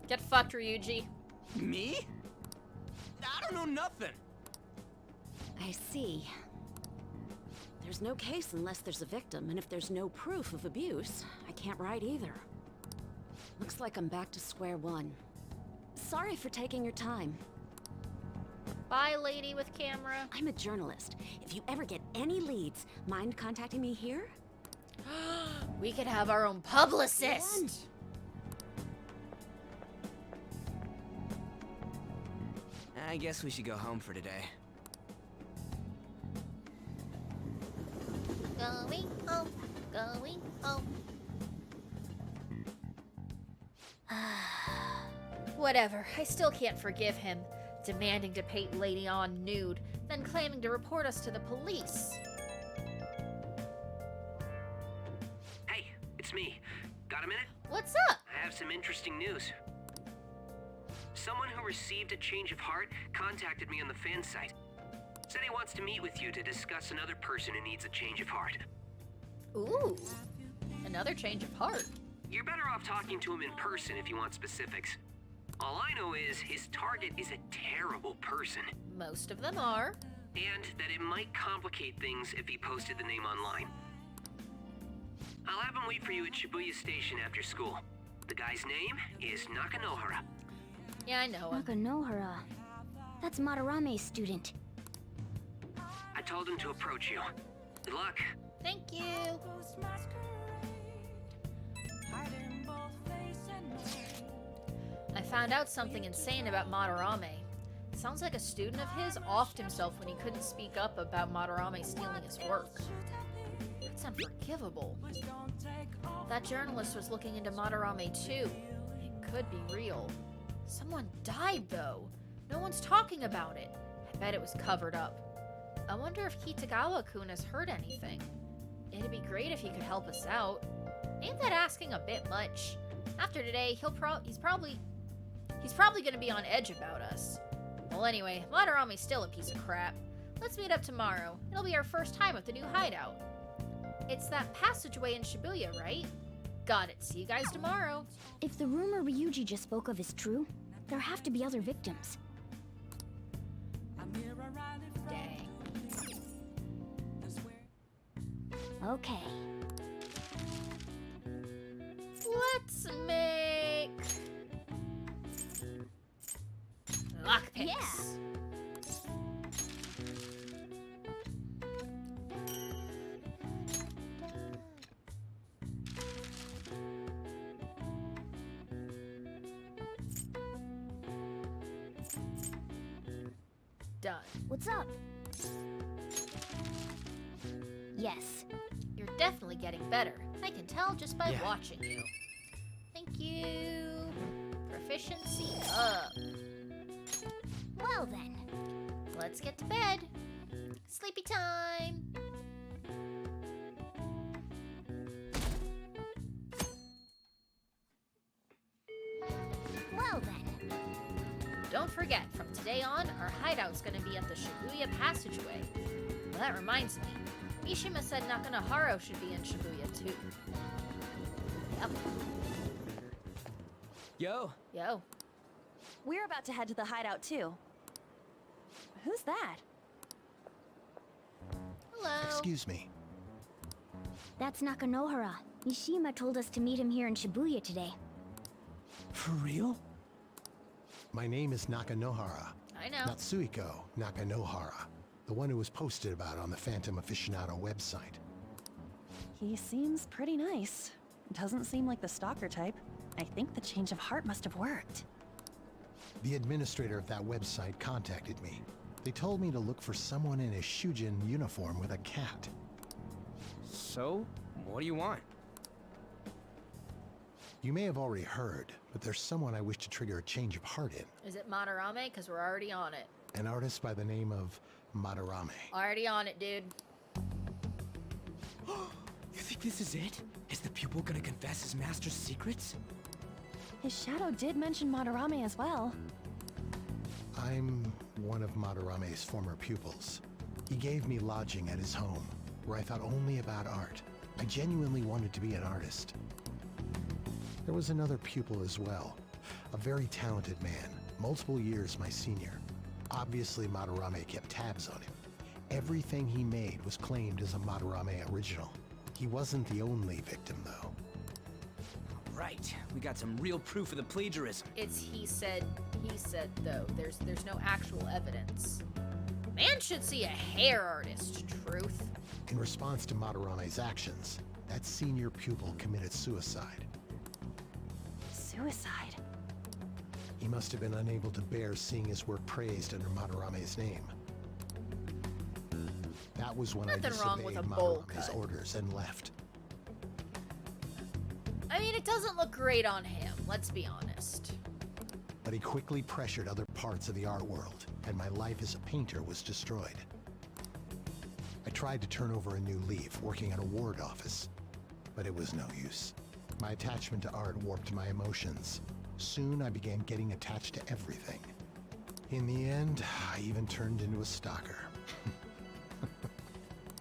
Get fucked, Ryuji. Me? I don't know nothing. I see. There's no case unless there's a victim, and if there's no proof of abuse, I can't write either. Looks like I'm back to square one. Sorry for taking your time. Bye, lady with camera. I'm a journalist. If you ever get any leads, mind contacting me here? We could have our own publicist. I guess we should go home for today. Going home, going home. Whatever, I still can't forgive him. Demanding to paint Lady On nude, then claiming to report us to the police. Hey, it's me. Got a minute? What's up? I have some interesting news. Someone who received a change of heart contacted me on the fan site. Said he wants to meet with you to discuss another person who needs a change of heart. Ooh, another change of heart. You're better off talking to him in person if you want specifics. All I know is his target is a terrible person. Most of them are. And that it might complicate things if he posted the name online. I'll have him wait for you at Shibuya Station after school. The guy's name is Nakanohara. Yeah, I know him. Nakanohara. That's Madarame's student. I told him to approach you. Good luck. Thank you. I found out something insane about Madarame. Sounds like a student of his offed himself when he couldn't speak up about Madarame stealing his work. That's unforgivable. That journalist was looking into Madarame too. It could be real. Someone died though. No one's talking about it. I bet it was covered up. I wonder if Kitagawa-kun has heard anything. It'd be great if he could help us out. Ain't that asking a bit much? After today, he's probably gonna be on edge about us. Well, anyway, Madarame's still a piece of crap. Let's meet up tomorrow. It'll be our first time at the new hideout. It's that passageway in Shibuya, right? Got it. See you guys tomorrow. If the rumor Ryuji just spoke of is true, there have to be other victims. Dang. Okay. Let's make lockpicks. Yeah. Done. What's up? Yes. You're definitely getting better. I can tell just by Yeah. watching you. Thank you. Proficiency up. Well then. Let's get to bed. Sleepy time. Well then. Don't forget, from today on, our hideout's gonna be at the Shibuya Passageway. Well, that reminds me. Mishima said Nakanohara should be in Shibuya too. Yep. Yo, Yo. We're about to head to the hideout too. Who's that? Hello. Excuse me. That's Nakanohara. Mishima told us to meet him here in Shibuya today. for real? My name is Nakanohara. I know. Natsuhiko Nakanohara. The one who was posted about on the Phantom Aficionado website. He seems pretty nice. Doesn't seem like the stalker type. I think the change of heart must have worked. The administrator of that website contacted me. They told me to look for someone in a Shujin uniform with a cat. So, what do you want? You may have already heard, but there's someone I wish to trigger a change of heart in. Is it Madarame? Because we're already on it. An artist by the name of Madarame. Already on it, dude. You think this is it? Is the pupil gonna confess his master's secrets? His shadow did mention Madarame as well. I'm one of Madarame's former pupils. He gave me lodging at his home, where I thought only about art. I genuinely wanted to be an artist. There was another pupil as well, a very talented man, multiple years my senior. Obviously, Madarame kept tabs on him. Everything he made was claimed as a Madarame original. He wasn't the only victim, though. Right, we got some real proof of the plagiarism. It's he said though. There's no actual evidence. Man should see a hair artist, truth. In response to Madarame's actions, that senior pupil committed suicide. Suicide? He must have been unable to bear seeing his work praised under Madarame's name. That was when Nothing I wrong with disobeyed a bowl Madarame's cut. orders and left. I mean, it doesn't look great on him, let's be honest. But he quickly pressured other parts of the art world, and my life as a painter was destroyed. I tried to turn over a new leaf, working at a ward office, but it was no use. My attachment to art warped my emotions. Soon I began getting attached to everything. In the end, I even turned into a stalker.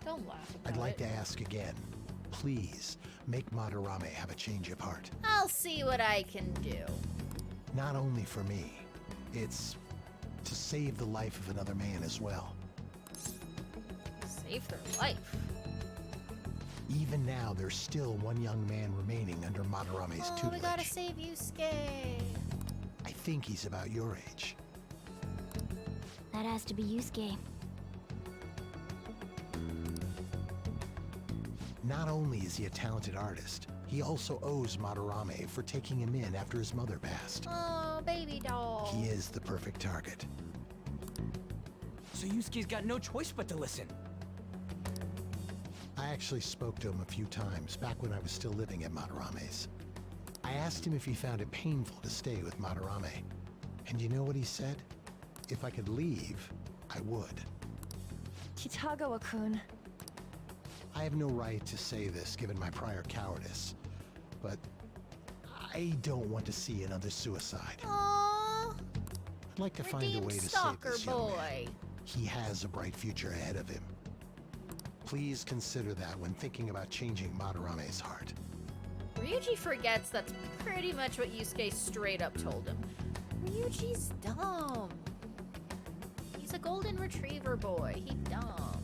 Don't laugh about I'd like it. to ask again. Please, make Madarame have a change of heart. I'll see what I can do. Not only for me, it's to save the life of another man as well. Save their life. Even now, there's still one young man remaining under Madarame's Oh, tutelage. we gotta save Yusuke. I think he's about your age. That has to be Yusuke. Not only is he a talented artist, he also owes Madarame for taking him in after his mother passed. Oh, baby doll. He is the perfect target. So Yusuke's got no choice but to listen. I actually spoke to him a few times back when I was still living at Madarame's. I asked him if he found it painful to stay with Madarame. And you know what he said? If I could leave, I would. Kitagawa-kun. I have no right to say this given my prior cowardice, but I don't want to see another suicide. Aww. I'd like to find a Redeemed way to save stalker this young man. boy. He has a bright future ahead of him. Please consider that when thinking about changing Madarame's heart. Ryuji forgets that's pretty much what Yusuke straight up told him. Ryuji's dumb. He's a golden retriever boy. He's dumb.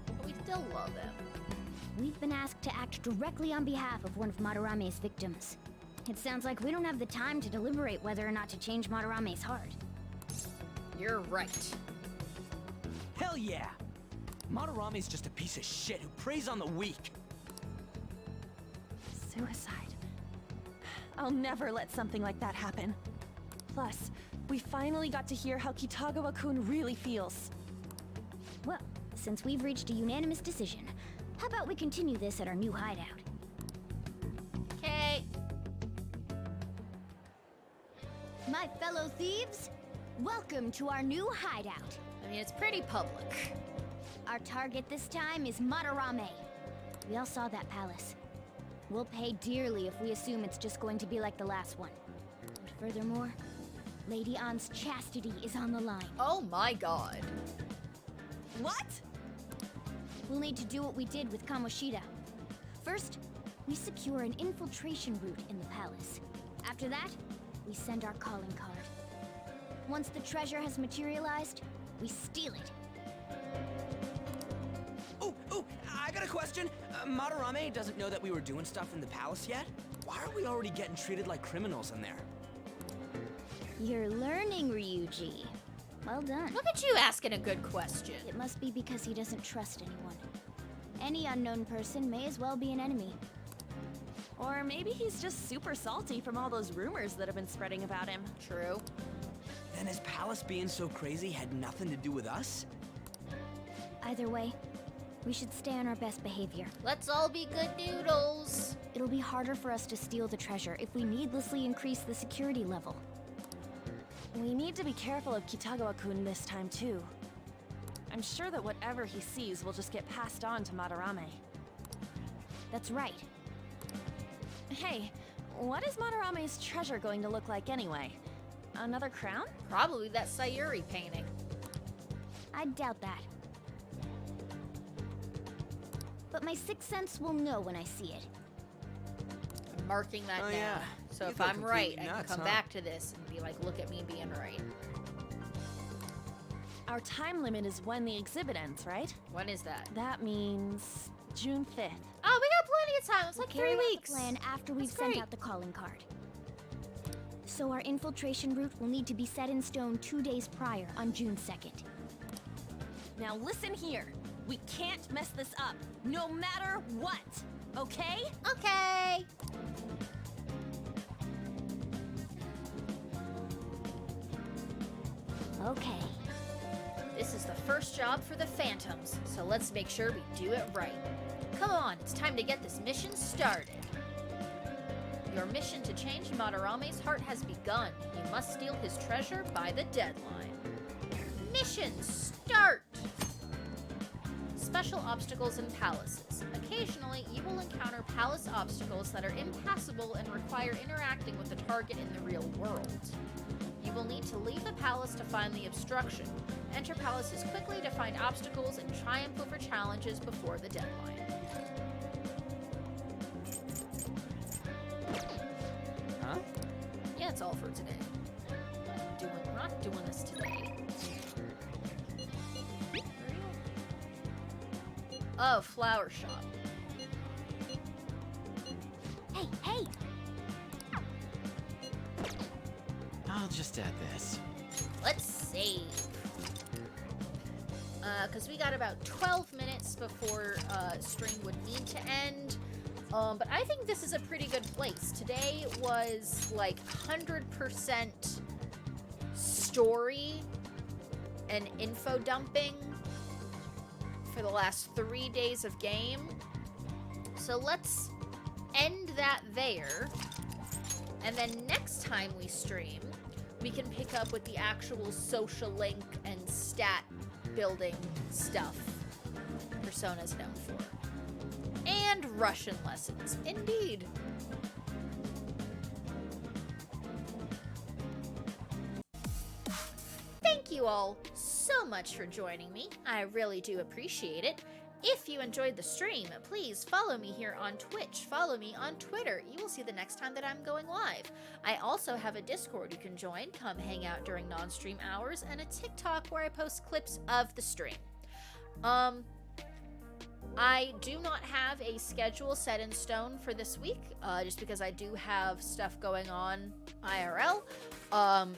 But we still love him. We've been asked to act directly on behalf of one of Madarame's victims. It sounds like we don't have the time to deliberate whether or not to change Madarame's heart. You're right. Hell yeah! Madarame's just a piece of shit who preys on the weak. Suicide. I'll never let something like that happen. Plus, we finally got to hear how Kitagawa-kun really feels. Well, since we've reached a unanimous decision, how about we continue this at our new hideout? Okay. My fellow thieves, welcome to our new hideout. I mean, it's pretty public. Our target this time is Madarame. We all saw that palace. We'll pay dearly if we assume it's just going to be like the last one. And furthermore, Lady Ann's chastity is on the line. Oh my god. What? We'll need to do what we did with Kamoshida. First, we secure an infiltration route in the palace. After that, we send our calling card. Once the treasure has materialized, we steal it. Oh, I got a question. Madarame doesn't know that we were doing stuff in the palace yet? Why are we already getting treated like criminals in there? You're learning, Ryuji. Well done. Look at you asking a good question. It must be because he doesn't trust anyone. Any unknown person may as well be an enemy. Or maybe he's just super salty from all those rumors that have been spreading about him. True. Then his palace being so crazy had nothing to do with us? Either way, we should stay on our best behavior. Let's all be good noodles. It'll be harder for us to steal the treasure if we needlessly increase the security level. We need to be careful of Kitagawa-kun this time, too. I'm sure that whatever he sees will just get passed on to Madarame. That's right. Hey, what is Madarame's treasure going to look like anyway? Another crown? Probably that Sayuri painting. I doubt that. But my sixth sense will know when I see it. I'm marking that down. Yeah. So You if go I'm right, completely I can nuts, come huh? back to this and be like, look at me being right. Our time limit is when the exhibit ends, right? When is that? That means June 5th. Oh, we got plenty of time. It's like Carry 3 out the weeks. plan after we've That's sent great. out the calling card. So our infiltration route will need to be set in stone 2 days prior on June 2nd. Now listen here. We can't mess this up, no matter what, okay? Okay. Okay. This is the first job for the Phantoms, so let's make sure we do it right. Come on, it's time to get this mission started. Your mission to change Madarame's heart has begun. You must steal his treasure by the deadline. Mission start! Special obstacles in palaces. Occasionally, you will encounter palace obstacles that are impassable and require interacting with the target in the real world. You will need to leave the palace to find the obstruction. Enter palaces quickly to find obstacles and triumph over challenges before the deadline. Huh? Yeah, that's all for today. We're not doing this today. Oh, flower shop. Hey, hey! I'll just add this. Let's save. Because we got about 12 minutes before stream would need to end. But I think this is a pretty good place. Today was like 100% story and info dumping for the last 3 days of game. So let's end that there. And then next time we stream, we can pick up with the actual social link and stat building stuff Persona's known for. And Russian lessons, indeed. Thank you all so much for joining me. I really do appreciate it. If you enjoyed the stream, please follow me here on Twitch. Follow me on Twitter. You will see the next time that I'm going live. I also have a Discord you can join. Come hang out during non-stream hours, and a TikTok where I post clips of the stream. I do not have a schedule set in stone for this week, just because I do have stuff going on IRL.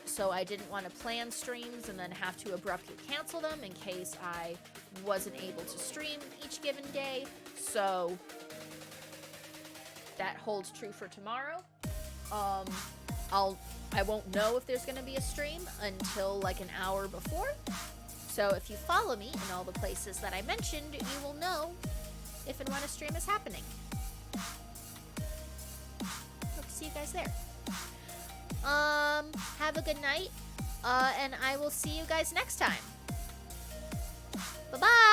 So I didn't want to plan streams and then have to abruptly cancel them in case I wasn't able to stream each given day. So that holds true for tomorrow. I won't know if there's going to be a stream until like an hour before. So if you follow me in all the places that I mentioned, you will know if and when a stream is happening. Hope to see you guys there. Have a good night, and I will see you guys next time. Bye-bye!